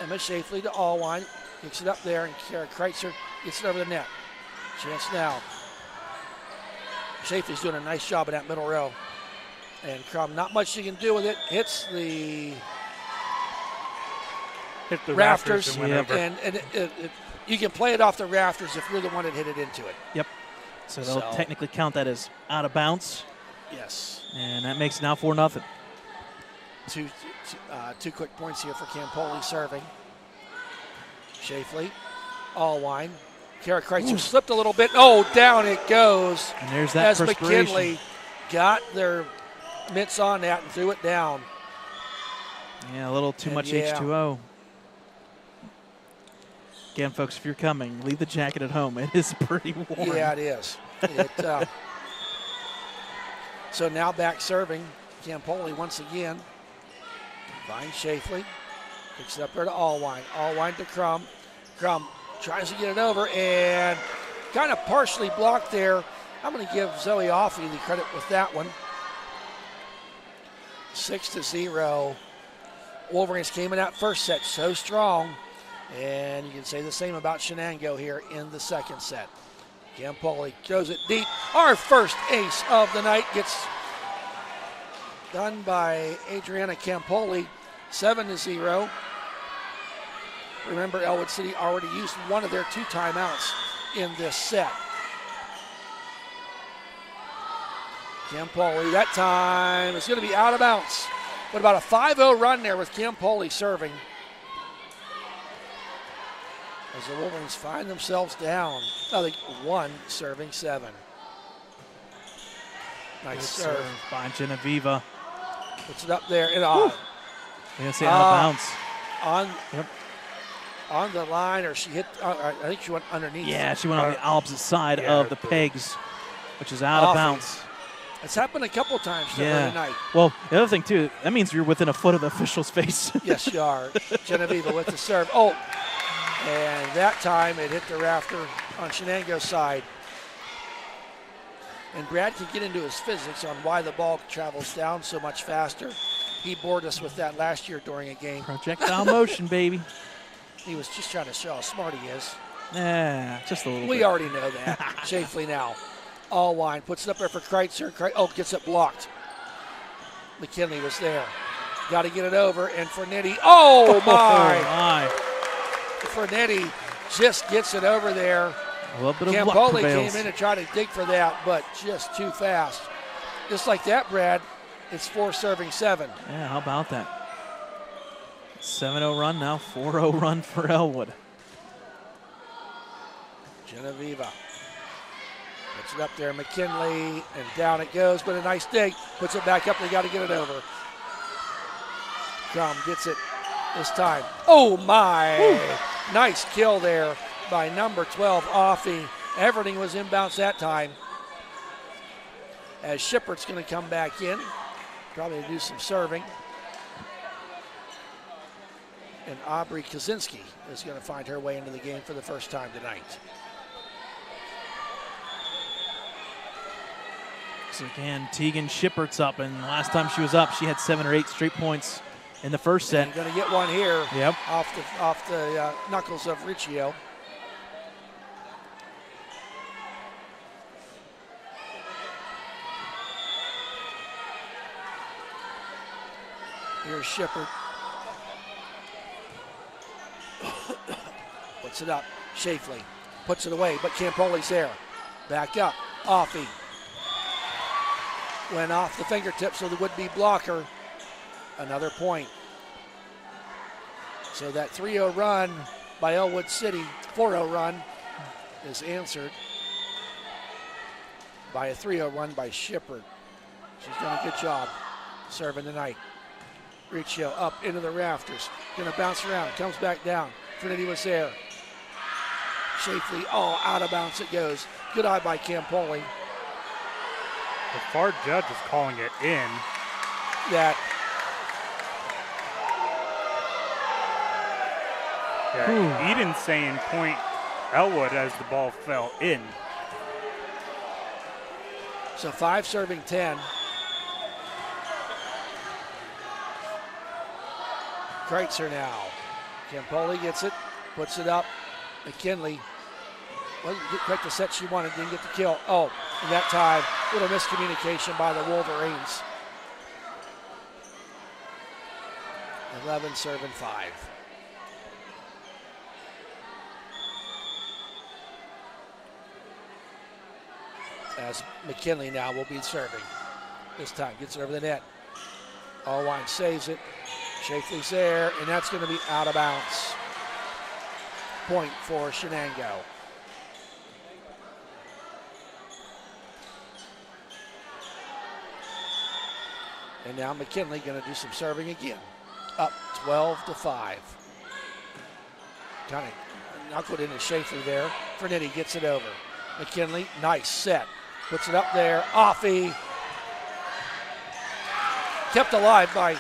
and Miss Shafley to Allwine. Kicks it up there, and Kreitzer gets it over the net. Chance now. Shafley's doing a nice job in that middle row. And Crum, not much she can do with it. Hits the rafters. And you can play it off the rafters if you're the one that hit it into it. Yep. So they'll technically count that as out of bounds. Yes. And that makes it now 4-0. Two quick points here for Campoli serving. Shafley, Allwine. Kara Kreitzer slipped a little bit. Oh, down it goes. And there's that as perspiration. McKinley got their mitts on that and threw it down. Yeah, a little too much H2O. Again, folks, if you're coming, leave the jacket at home. It is pretty warm. Yeah, it is. So now back serving. Campoli once again. Finds Shafley. Picks it up there to Allwine. Allwine to Crum. Crum tries to get it over and kind of partially blocked there. I'm going to give Zoe Offie the credit with that one. 6-0. Wolverines came in that first set so strong. And you can say the same about Shenango here in the second set. Campoli throws it deep. Our first ace of the night gets done by Adriana Campoli, 7-0. Remember, Ellwood City already used one of their 2 timeouts in this set. Campoli, that time is going to be out of bounds. But about a 5-0 run there with Campoli serving. As the Wolverines find themselves down. Oh, they 1 serving 7. Nice serve by Genevieve. Puts it up there. And I'm going to say out of bounds. On the line, or she hit, I think she went underneath. Yeah, she went on the opposite side of the pegs, which is out of bounds. It's happened a couple times tonight. Well, the other thing, too, that means you're within a foot of the official's face. Yes, you are. Genevieve with the serve. Oh, And that time it hit the rafter on Shenango's side. And Brad can get into his physics on why the ball travels down so much faster. He bored us with that last year during a game. Projectile motion, baby. He was just trying to show how smart he is. Yeah, just a little bit. We already know that. Shafley now. Allwine puts it up there for Kreitzer. Gets it blocked. McKinley was there. Got to get it over. And Fernetti. Oh, my. Fernetti just gets it over there. A little bit of luck Campoli prevails. came in and tried to dig for that, but just too fast. Just like that, Brad, it's 4-7. Yeah, how about that? 7-0 run now, 4-0 run for Ellwood. Genevieve puts it up there, McKinley, and down it goes, but a nice dig. Puts it back up, they got to get it over. Crum gets it this time. Oh, my. Woo. Nice kill there by number 12, Offie. Everything was inbounds that time. As Shippert's going to come back in, probably to do some serving. And Aubrey Kaczynski is going to find her way into the game for the first time tonight. So again, Tegan Shippert's up, and last time she was up, she had 7 or 8 straight points in the first set. Going to get one here. Yep. Off the knuckles of Riccio. Here's Shippert. Puts it up. Shafley puts it away, but Campoli's there. Back up. Offie. Went off the fingertips of the would-be blocker. Another point. So that 3-0 run by Ellwood City, 4-0 run, is answered by a 3-0 run by Shippert. She's done a good job serving tonight. Riccio up into the rafters. Going to bounce around. Comes back down. Trinity was there. Shafley, out of bounds it goes. Good eye by Campoli. The far judge is calling it in. That. Yeah, Eden's saying point Ellwood as the ball fell in. So 5 serving 10. Kreitzer now. Campoli gets it, puts it up. McKinley wasn't quite the set she wanted, didn't get the kill. And that time, little miscommunication by the Wolverines. 11 serving 5. As McKinley now will be serving. This time gets it over the net. Allwine saves it. Shafley's there, and that's going to be out of bounds. Point for Shenango. And now McKinley going to do some serving again. Up 12-5. Kind of knuckled into Shafley there. Fernetti gets it over. McKinley, nice set. Puts it up there. Offie. Kept alive by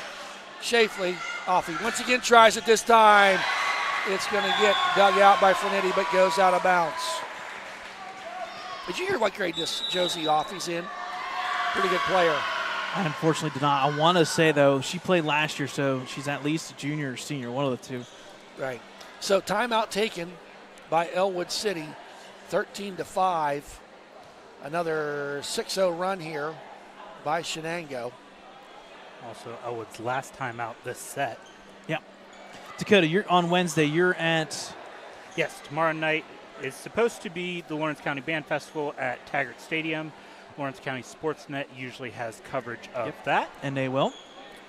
Shafley. Offie once again tries it this time. It's going to get dug out by Fernetti, but goes out of bounds. Did you hear what grade this Josie Offie's in? Pretty good player. I unfortunately did not. I want to say, though, she played last year, so she's at least a junior or senior, one of the two. Right. So timeout taken by Ellwood City, 13-5. Another 6-0 run here by Shenango. Also, Ellwood's last time out this set. Yeah. Dakota, you're on Wednesday. You're at... Yes, tomorrow night is supposed to be the Lawrence County Band Festival at Taggart Stadium. Lawrence County Sportsnet usually has coverage of that. And they will.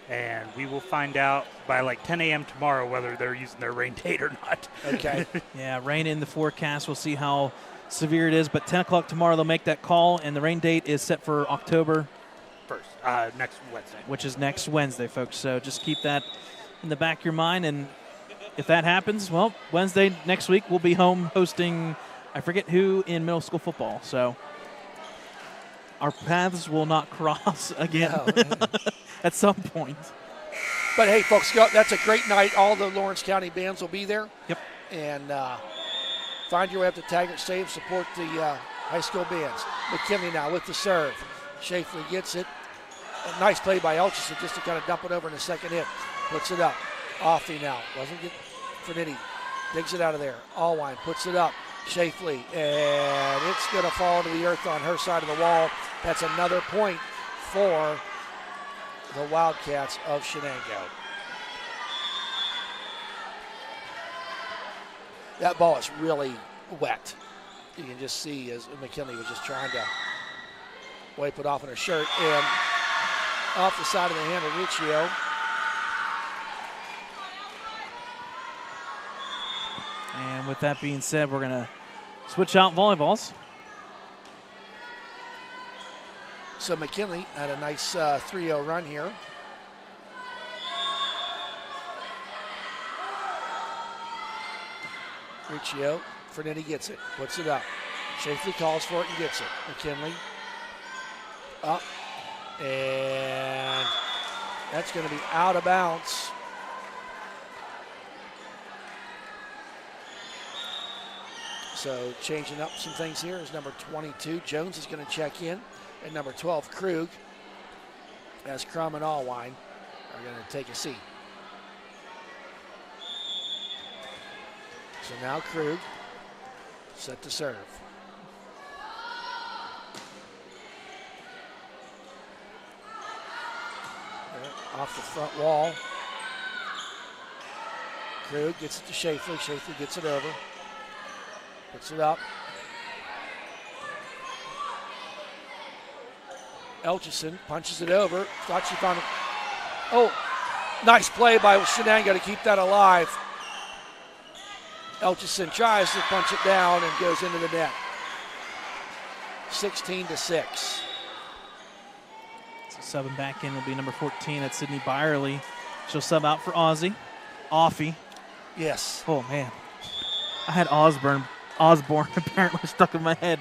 And we will find out by like 10 a.m. tomorrow whether they're using their rain date or not. Okay. Yeah, rain in the forecast. We'll see how severe it is. But 10 o'clock tomorrow, they'll make that call, and the rain date is set for October 1st, next Wednesday. Which is next Wednesday, folks. So just keep that in the back of your mind. And if that happens, well, Wednesday next week we'll be home hosting, I forget who, in middle school football. So our paths will not cross again at some point. But hey, folks, that's a great night. All the Lawrence County bands will be there. Yep. and find your way up to Taggart Stadium. Support the high school bands. McKinley now with the serve. Shafley gets it. A nice play by Elchison just to kind of dump it over in the second hit. Puts it up. Offie now. Wasn't get Fernetti. Digs it out of there. Allwine puts it up. Shafley. And it's going to fall to the earth on her side of the wall. That's another point for the Wildcats of Shenango. That ball is really wet. You can just see as McKinley was just trying to wipe it off in her shirt. And off the side of the hand of Riccio. And with that being said, we're going to switch out volleyballs. So McKinley had a nice 3-0 run here. Riccio, Fernetti gets it, puts it up. Shafley calls for it and gets it. McKinley up, and that's going to be out of bounds. So changing up some things here is number 22. Jones is going to check in. And number 12, Krug, as Crum and Allwine are going to take a seat. So now Krug set to serve. There, off the front wall. Krug gets it to Shafley. Shafley gets it over. Puts it up. Elchison punches it over. Thought she found it. Oh, nice play by Shenango to keep that alive. Elchison tries to punch it down and goes into the net. 16-6. So subbing back in will be number 14. That's Sydney Byerly. She'll sub out for Offie. Yes. Oh, man. I had Osborne apparently stuck in my head.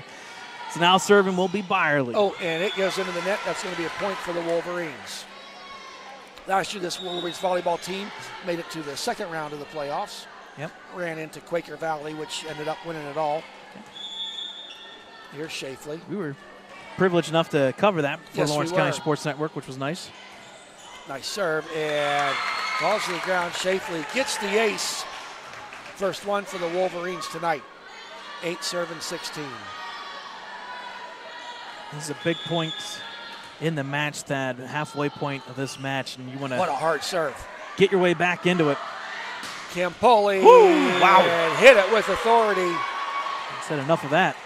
So now serving will be Byerly. Oh, and it goes into the net. That's going to be a point for the Wolverines. Last year, this Wolverines volleyball team made it to the second round of the playoffs. Yep. Ran into Quaker Valley, which ended up winning it all. Here's Shafley. We were privileged enough to cover that for Yes, Lawrence we County were. Sports Network, which was nice. Nice serve, and falls to the ground. Shafley gets the ace. First one for the Wolverines tonight. 8 serving 16. This is a big point in the match, that halfway point of this match, and you want What a to hard serve. get your way back into it. Campoli. Woo, wow. And hit it with authority. I said enough of that.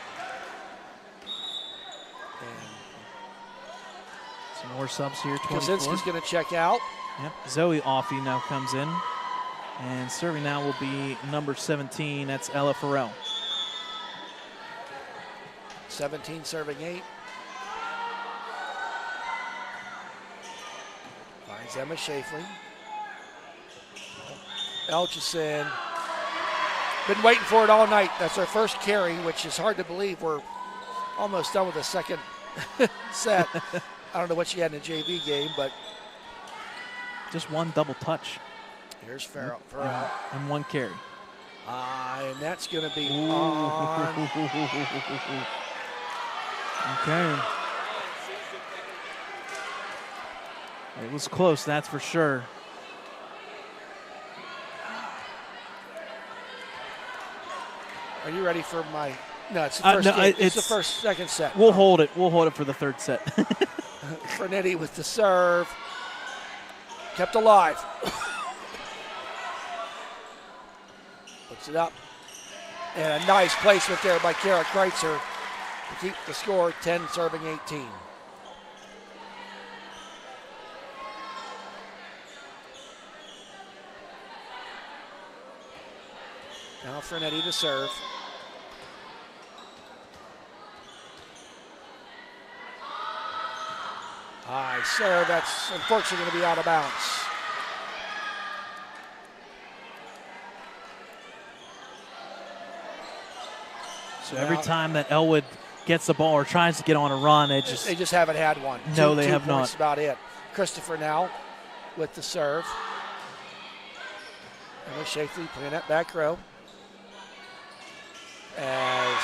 And Some more subs here, 24. Kaczynski's going to check out. Yep. Zoe Offie now comes in. And serving now will be number 17. That's Ella Farrell. 17 serving 8. Finds Emma Shafley. Elchison. Been waiting for it all night. That's our first carry, which is hard to believe. We're almost done with the second set. I don't know what she had in the JV game, but Just one double touch. here's Farrell. And one carry. And that's going to be on. Okay. It was close, that's for sure. Are you ready for my? No, it's the first game. It's the second set. We'll hold it. We'll hold it for the third set. Fernetti with the serve. Kept alive. Puts it up. And a nice placement there by Kara Kreitzer to keep the score 10 serving 18. Now Fernetti to serve. High serve. That's unfortunately going to be out of bounds. So every time that Ellwood gets the ball or tries to get on a run, they just haven't had one. No, Two they have points, not. About it. Christopher now with the serve. Emma Shafley playing that back row. as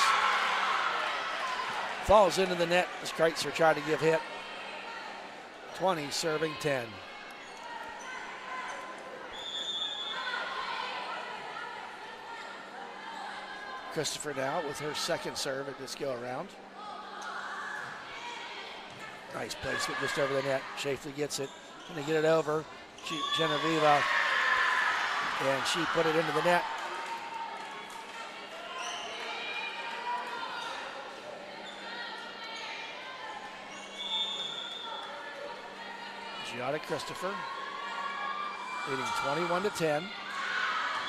falls into the net as Kreitzer tried to give hit. 20 serving 10. Christopher now with her second serve at this go-around. Nice placement just over the net. Shafley gets it. Going to get it over. Genevieve, and she put it into the net. Giada Christopher leading 21-10.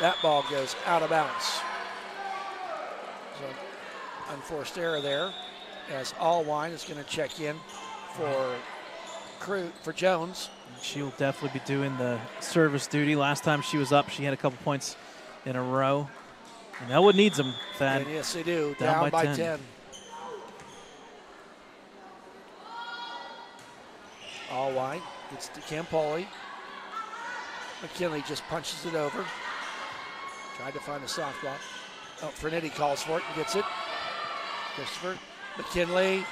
That ball goes out of bounds. So unforced error there as Allwine is going to check in for Jones. She'll definitely be doing the service duty. Last time she was up, she had a couple points in a row. And Ellwood needs them, Thad. And yes, they do. Down by 10. Allwine gets to Campoli. McKinley just punches it over. Tried to find a softball. Oh, Fernetti calls for it and gets it. Christopher, McKinley,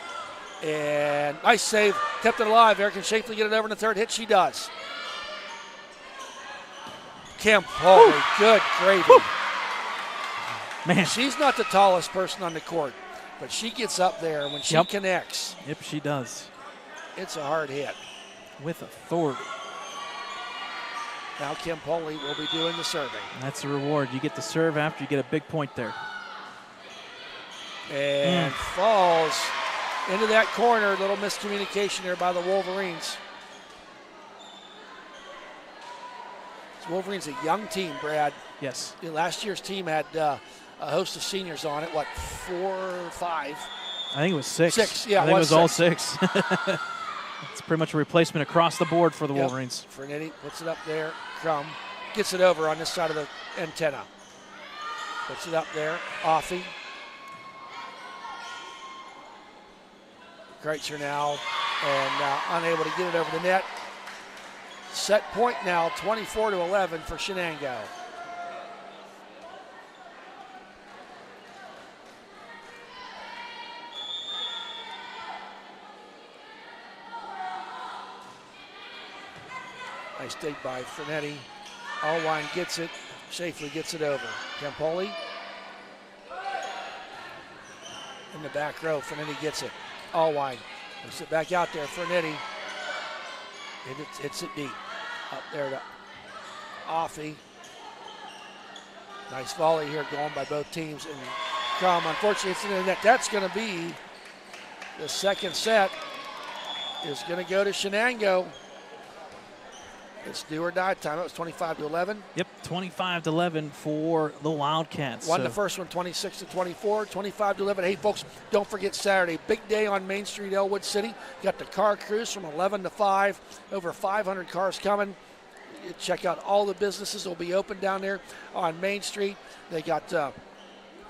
and nice save. Kept it alive. Eric, can Shafley get it over in the third hit? She does. Campoli, good gravy. Man, she's not the tallest person on the court, but she gets up there when she connects. Yep, she does. It's a hard hit. With authority. Now Campoli will be doing the serving. That's the reward. You get the serve after you get a big point there. And falls into that corner. A little miscommunication there by the Wolverines. This Wolverines a young team, Brad. Yes. Last year's team had a host of seniors on it. What, 4 or 5? I think it was 6. 6, yeah. I think it was all 6. It's pretty much a replacement across the board for the Wolverines. Fernetti puts it up there. Crum gets it over on this side of the antenna. Puts it up there. Offie. Kreitzer now and unable to get it over the net. Set point now, 24-11 for Shenango. Nice dig by Fernetti. Allwine gets it. Shafley gets it over. Campoli. In the back row, Fernetti gets it. Allwine puts it back out there. Fernetti. It hits it deep. Up there to Offie. Nice volley here going by both teams. And Crum, unfortunately, it's in the net. That's going to be the second set. Is going to go to Shenango. It's do or die time. It was 25-11. Yep, 25-11 for the Wildcats. Won the first one 26-24, 25-11. Hey, folks, don't forget Saturday. Big day on Main Street, Ellwood City. Got the car cruise from 11 to 5. Over 500 cars coming. Check out all the businesses that will be open down there on Main Street. They got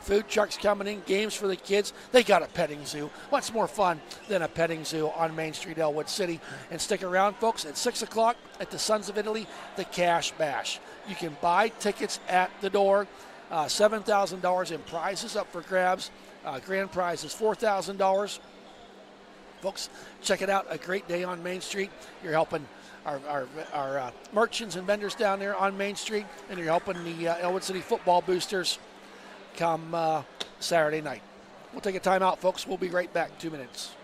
food trucks coming in, games for the kids. They got a petting zoo. What's more fun than a petting zoo on Main Street, Ellwood City? And stick around, folks, at 6 o'clock at the Sons of Italy, the Cash Bash. You can buy tickets at the door. $7,000 in prizes up for grabs. Grand prize is $4,000. Folks, check it out. A great day on Main Street. You're helping our merchants and vendors down there on Main Street, and you're helping the Ellwood City football boosters come Saturday night. We'll take a timeout, folks. We'll be right back in 2 minutes.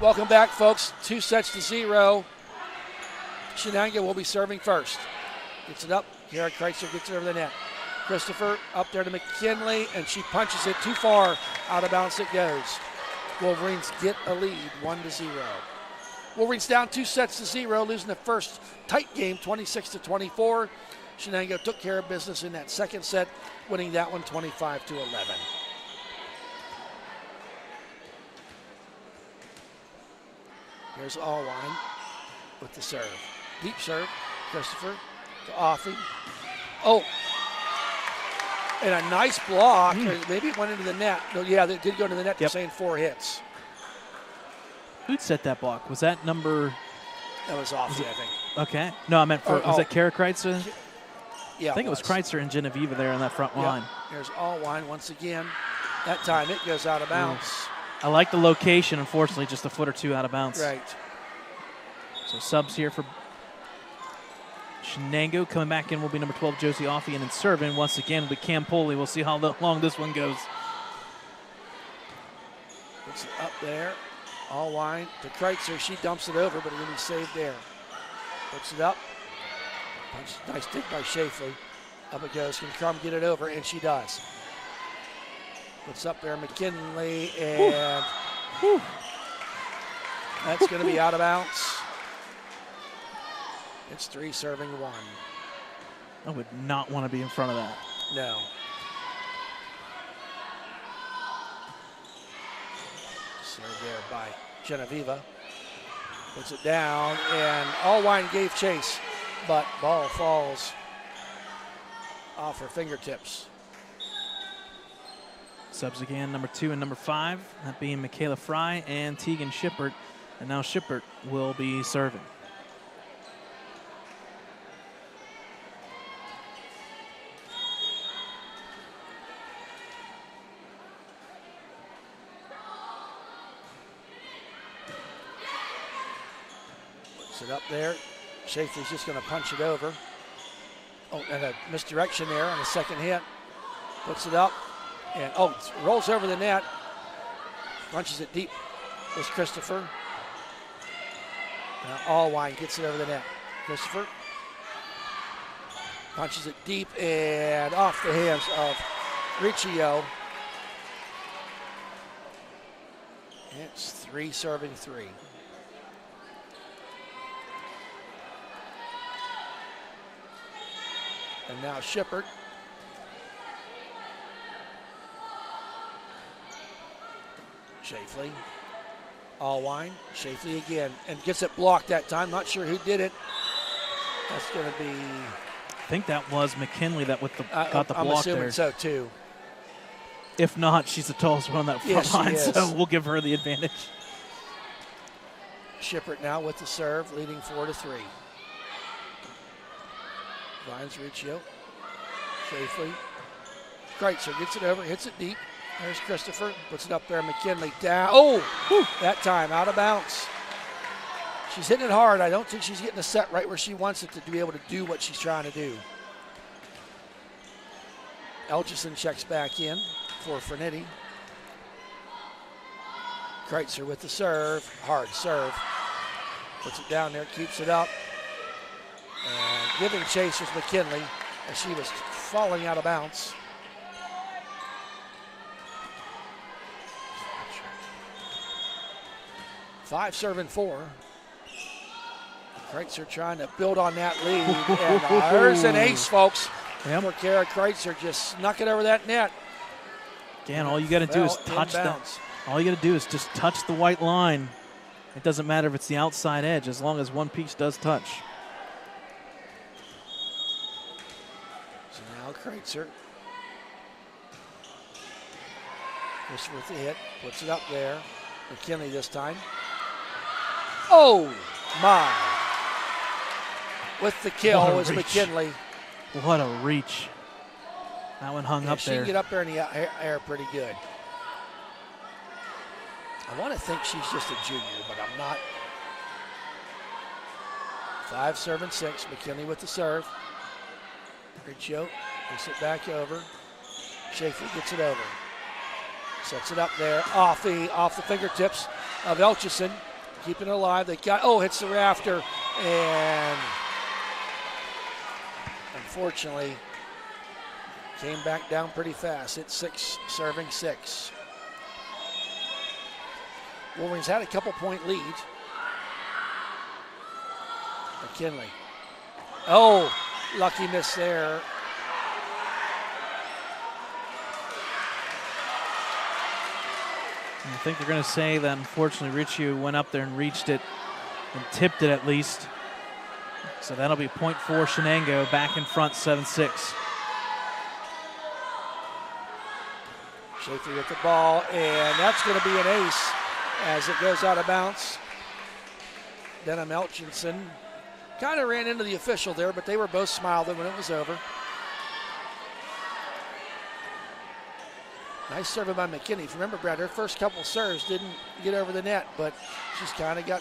Welcome back, folks. 2-0. Shenango will be serving first. Gets it up. Kara Kreitzer gets it over the net. Christopher up there to McKinley, and she punches it too far. Out of bounds it goes. Wolverines get a lead, 1-0. Wolverines down 2-0, losing the first tight game, 26-24. Shenango took care of business in that second set, winning that one 25-11. Here's Allwine with the serve. Deep serve, Christopher to Offie. Oh, and a nice block. Or maybe it went into the net. No, yeah, it did go into the net. Yep. Saying 4 hits. Who'd set that block? Was that number? That was Offie, I think. Okay. No, I meant was that Kara Kreitzer? Yeah, I think it was Kreitzer and Genevieve there on that front line. Here's Allwine once again. That time it goes out of bounds. I like the location. Unfortunately, just a foot or two out of bounds. Right. So subs here for Shenango. Coming back in will be number 12, Josie Offie, and then serving once again will be Cam Poley. We'll see how long this one goes. Puts it up there. Allwine to Kreitzer. She dumps it over, but it'll be saved there. Puts it up. Nice dig by Shafley. Up it goes. Can Crum get it over? And she does. Puts up there McKinley, and that's going to be out of bounds. It's 3 serving 1. I would not want to be in front of that. No. Served there by Genevieve. Puts it down, and Allwine gave chase, but ball falls off her fingertips. Subs again, number 2 and number 5, that being Michaela Fry and Tegan Shippert. And now Shippert will be serving. Puts it up there. Shafley's just going to punch it over. Oh, and a misdirection there on the second hit. Puts it up. And, rolls over the net. Punches it deep. Was Christopher. Now Allwine gets it over the net. Christopher. Punches it deep and off the hands of Riccio. It's 3 serving 3. And now Shippert. Shafley. Allwine. Shafley again. And gets it blocked that time. Not sure who did it. That's going to be... I think that was McKinley that got the block there. I'm assuming so, too. If not, she's the tallest one on that front line, so we'll give her the advantage. Shippert now with the serve, leading 4-3. Vines Riccio. Shafley. Kreitzer gets it over, hits it deep. There's Christopher, puts it up there. McKinley down. That time out of bounds. She's hitting it hard. I don't think she's getting the set right where she wants it to be able to do what she's trying to do. Elchison checks back in for Fernetti. Kreitzer with the serve, hard serve. Puts it down there, keeps it up. And giving chase was McKinley as she was falling out of bounds. Five serving 4. Kreitzer trying to build on that lead. And there's an ace, folks. Yep. For Kara Kreitzer, just snuck it over that net. Again, all you got to do is touch that. All you got to do is just touch the white line. It doesn't matter if it's the outside edge, as long as one piece does touch. So now Kreitzer. Just with the hit, puts it up there. McKinley this time. Oh, my. With the kill was McKinley. What a reach. That one hung up she there. She can get up there in the air pretty good. I want to think she's just a junior, but I'm not. 5 serving 6. McKinley with the serve. Riccio gets it back over. Shafley gets it over. Sets it up there. Off the fingertips of Elchison. keeping it alive. They got, hits the rafter, and unfortunately came back down pretty fast. It's 6, serving 6. Wolverines had a couple-point lead. McKinley. Oh, lucky miss there. I think they're going to say that unfortunately Riccio went up there and reached it and tipped it at least. So that'll be point for Shenango, back in front 7-6. Schaefer with the ball, and that's going to be an ace as it goes out of bounds. Denham Elchinson kind of ran into the official there, but they were both smiling when it was over. Nice serving by McKinney. Remember, Brad, her first couple serves didn't get over the net, but she's kind of got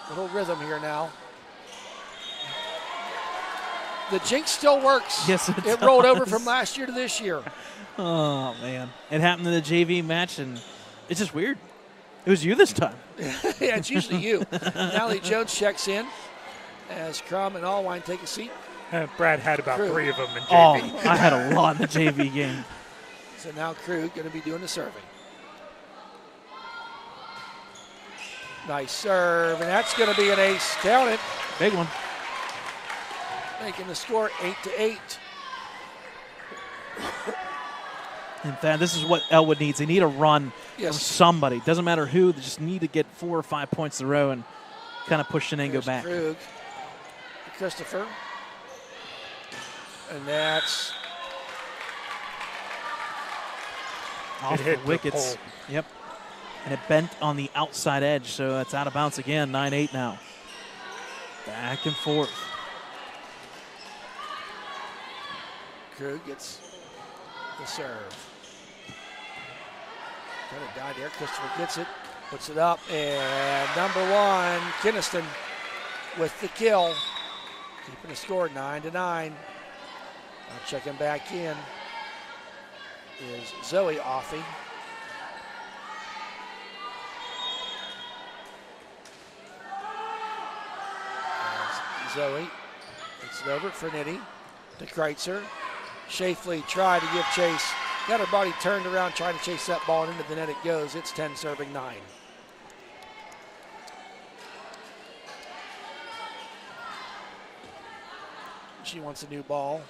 a little rhythm here now. The jinx still works. Yes, it rolled over from last year to this year. Oh, man. It happened in the JV match, and it's just weird. It was you this time. Yeah, it's usually you. Natalie Jones checks in as Crum and Allwine take a seat. Brad had about Krug. 3 of them in JV. Oh, I had a lot in the JV game. So now Krug going to be doing the serving. Nice serve, and that's going to be an ace. Count it. Big one. Making the score 8-8. In fact, this is what Ellwood needs. They need a run from Yes. somebody. Doesn't matter who. They just need to get 4 or 5 points in a row and kind of push Shenango There's back. Krug to Christopher. And that's Off It the hit the wickets. pole. Yep. And it bent on the outside edge, so that's out of bounds again. 9-8 now. Back and forth. Krug gets the serve. Kind of died there. Christopher gets it, puts it up, and number 1, Kinniston with the kill. Keeping the score 9-9. Now checking back in is Zoe Offie. As Zoe gets it over for Nitty to Kreitzer. Shafley tried to give chase. Got her body turned around trying to chase that ball, and into the net it goes. It's 10 serving 9. She wants a new ball.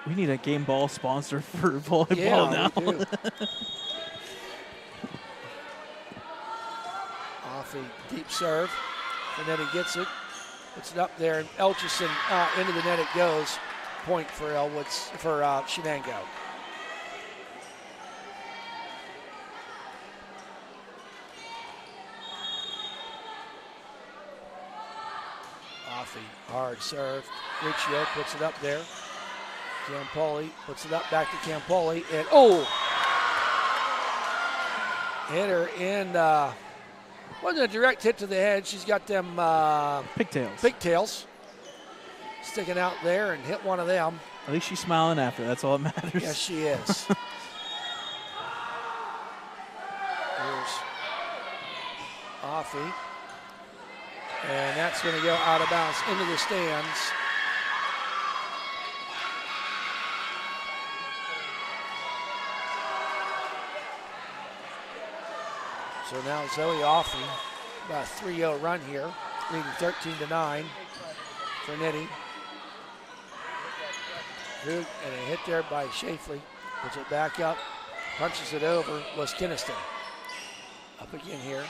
We need a game ball sponsor for volleyball Yeah, now. we do. Offie, deep serve. Finetti gets it. Puts it up there, and Elchison into the net it goes. Point for Ellwood's, for Shenango. Offie, hard serve. Riccio puts it up there. Campoli puts it up back to Campoli, and hit her in. Wasn't a direct hit to the head. She's got them pigtails sticking out there and hit one of them. At least she's smiling after. That's all that matters. Yes, she is. Here's Offie. And that's going to go out of bounds into the stands. So now Zoe Offie, about a 3-0 run here, leading 13-9 for Nitty. And a hit there by Shafley. Puts it back up, punches it over, was Kinniston. Up again here.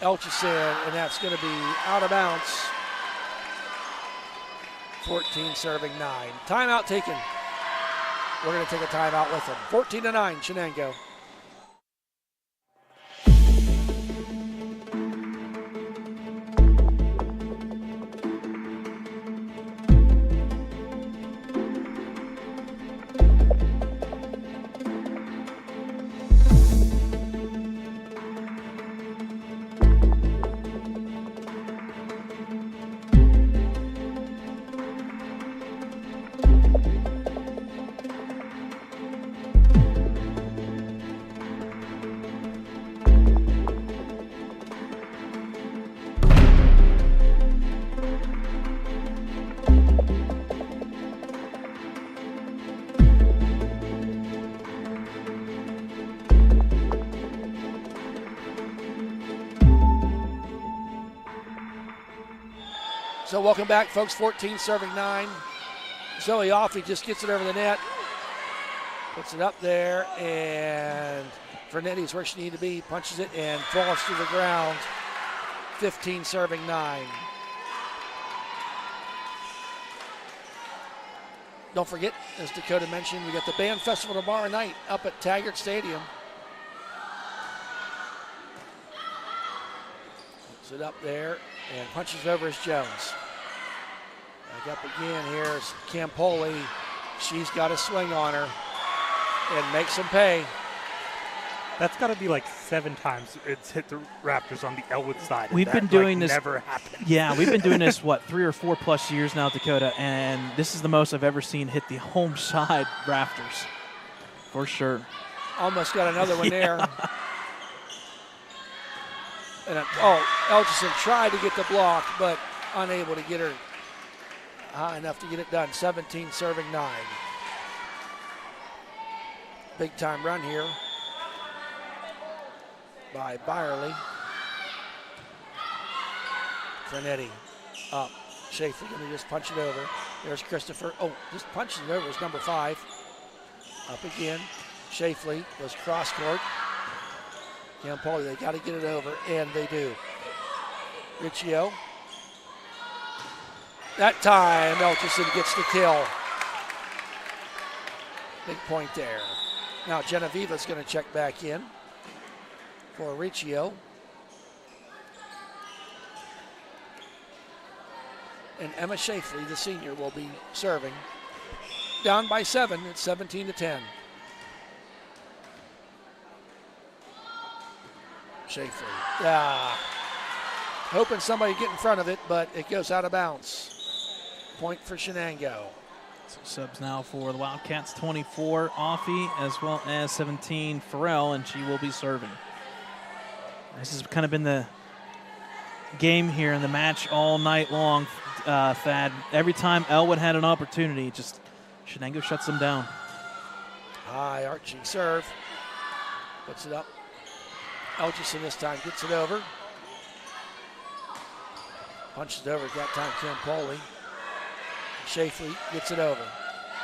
Elchison, and that's going to be out of bounds. 14 serving 9. Timeout taken. We're going to take a timeout with them. 14-9, Shenango. So welcome back, folks. 14 serving 9. Zoe Offey just gets it over the net. Puts it up there, and Fernetti's where she needs to be. Punches it and falls to the ground. 15 serving 9. Don't forget, as Dakota mentioned, we got the band festival tomorrow night up at Taggart Stadium. Puts it up there and punches over as Jones. Back up again here is Campoli. She's got a swing on her and makes them pay. That's got to be like 7 times it's hit the Raptors on the Ellwood side. We've been doing this. Never happened. Yeah, we've been doing this, 3 or 4 plus years now, Dakota, and this is the most I've ever seen hit the home side rafters, for sure. Almost got another one there. And Elgison tried to get the block, but unable to get her high enough to get it done. 17 serving 9. Big time run here by Byerly. Frenetti up. Schaefer going to just punch it over. There's Christopher. Oh, just punches it over. It's number 5. Up again. Schaefer goes cross court. Campoli, they got to get it over, and they do. Riccio. That time, Elchison gets the kill. Big point there. Now Genevieva's going to check back in for Riccio. And Emma Schaefer, the senior, will be serving. Down by 7, it's 17-10. Schaefer. Hoping somebody get in front of it, but it goes out of bounds. Point for Shenango. So subs now for the Wildcats, 24, Offey, as well as 17, Farrell, and she will be serving. This has kind of been the game here in the match all night long, Thad. Every time Ellwood had an opportunity, just Shenango shuts them down. High arching serve. Puts it up. Elgison this time gets it over. Punches it over, that time Campoli. Schaefer gets it over.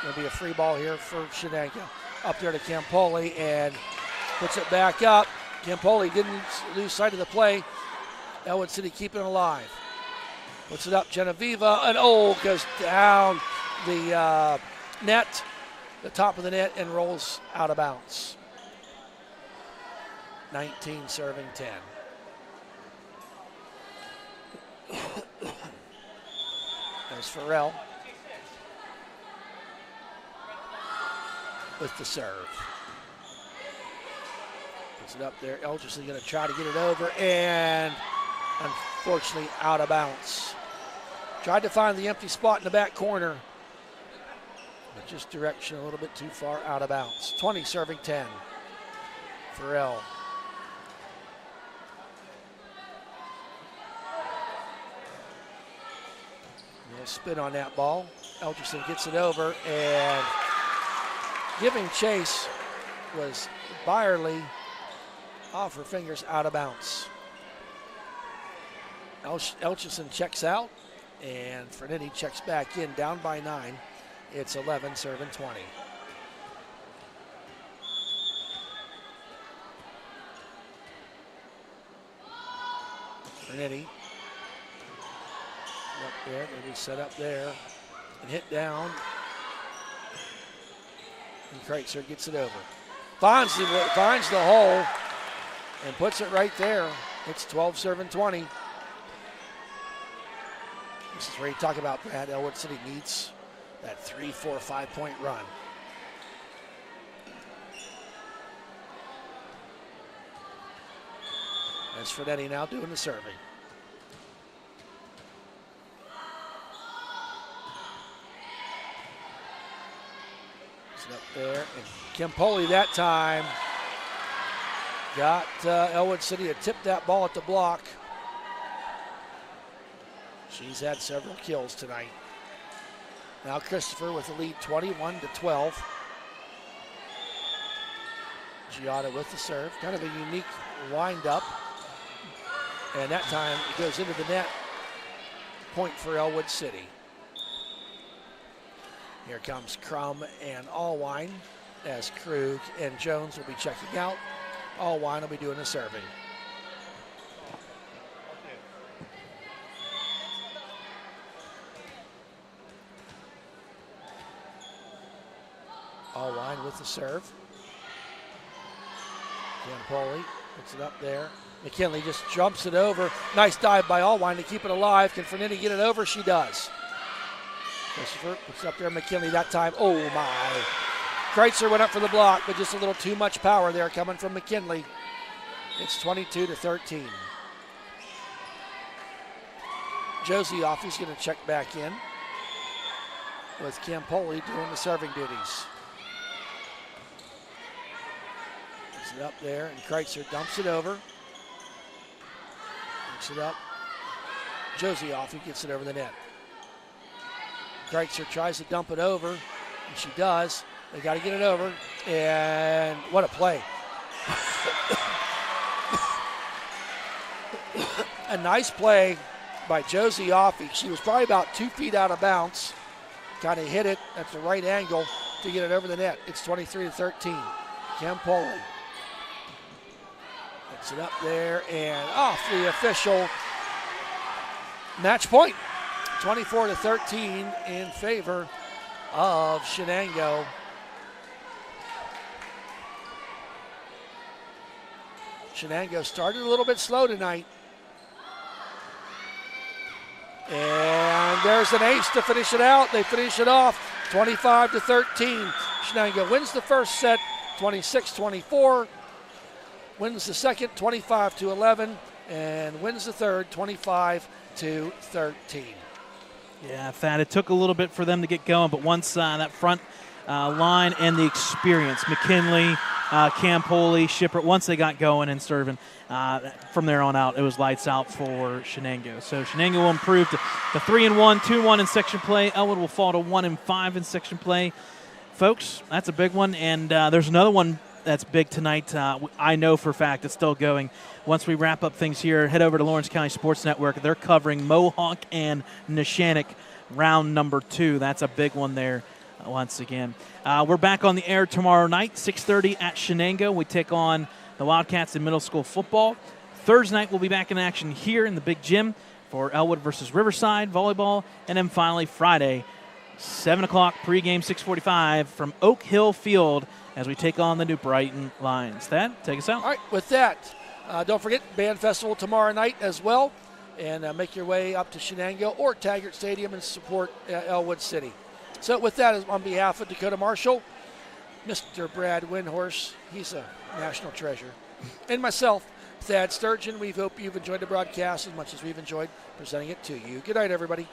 Going to be a free ball here for Shenango. Up there to Campoli and puts it back up. Campoli didn't lose sight of the play. Ellwood City keeping it alive. Puts it up, Genevieva, and goes down the net, the top of the net, and rolls out of bounds. 19 serving 10. There's Farrell with the serve. Puts it up there. Elgerson going to try to get it over, and unfortunately out of bounds. Tried to find the empty spot in the back corner, but just direction a little bit too far out of bounds. 20 serving 10. Farrell. Spin on that ball. Elgerson gets it over, and giving chase was Byerly off her fingers out of bounds. Elgerson checks out, and Frenetti checks back in, down by 9. It's 11 serving 20. Frenetti. Up there, maybe set up there and hit down. And Kreitzer gets it over. Finds the hole and puts it right there. It's 12 serving 20. This is where you talk about Brad. Ellwood City needs that 3, 4, 5 point run. As Frenetti now doing the serving. Up there, and Campoli that time got Ellwood City to tip that ball at the block. She's had several kills tonight. Now Christopher with the lead, 21-12. Giada with the serve, kind of a unique wind up, and that time it goes into the net. point for Ellwood City. Here comes Crum and Allwine as Krug and Jones will be checking out. Allwine will be doing the serving. Allwine with the serve. Campoli puts it up there. McKinley just jumps it over. Nice dive by Allwine to keep it alive. Can Fernetti get it over? She does. Christopher puts it up there. McKinley that time. Oh my. Kreitzer went up for the block, but just a little too much power there coming from McKinley. It's 22-13. Josie off. He's going to check back in with Campoli doing the serving duties. Puts it up there, and Kreitzer dumps it over. Picks it up. Josie off. He gets it over the net. Kreitzer tries to dump it over, and she does. They got to get it over, and what a play. A nice play by Josie Offie. She was probably about 2 feet out of bounds. Kind of hit it at the right angle to get it over the net. It's 23-13. Campoli puts it up there, and off the official match point. 24-13 in favor of Shenango. Shenango started a little bit slow tonight. And there's an ace to finish it out. They finish it off 25-13. Shenango wins the first set 26-24. Wins the second 25-11. And wins the third 25-13. Yeah, Thad, it took a little bit for them to get going, but once that front line and the experience, McKinley, Campoli, Shippert, once they got going and serving, from there on out, it was lights out for Shenango. So Shenango will improve to 3-1, 2-1 in section play. Ellwood will fall to 1-5 in section play. Folks, that's a big one, and there's another one that's big tonight. I know for a fact it's still going. Once we wrap up things here, head over to Lawrence County Sports Network. They're covering Mohawk and Neshannock round number 2. That's a big one there once again. We're back on the air tomorrow night, 6:30 at Shenango. We take on the Wildcats in middle school football. Thursday night, we'll be back in action here in the big gym for Ellwood versus Riverside volleyball. And then finally, Friday, 7 o'clock pregame, 6:45 from Oak Hill Field as we take on the New Brighton Lions. Thad, take us out. All right, with that, don't forget Band Festival tomorrow night as well. And make your way up to Shenango or Taggart Stadium and support Ellwood City. So with that, on behalf of Dakota Marshall, Mr. Brad Windhorse, he's a national treasure, and myself, Thad Sturgeon, we hope you've enjoyed the broadcast as much as we've enjoyed presenting it to you. Good night, everybody.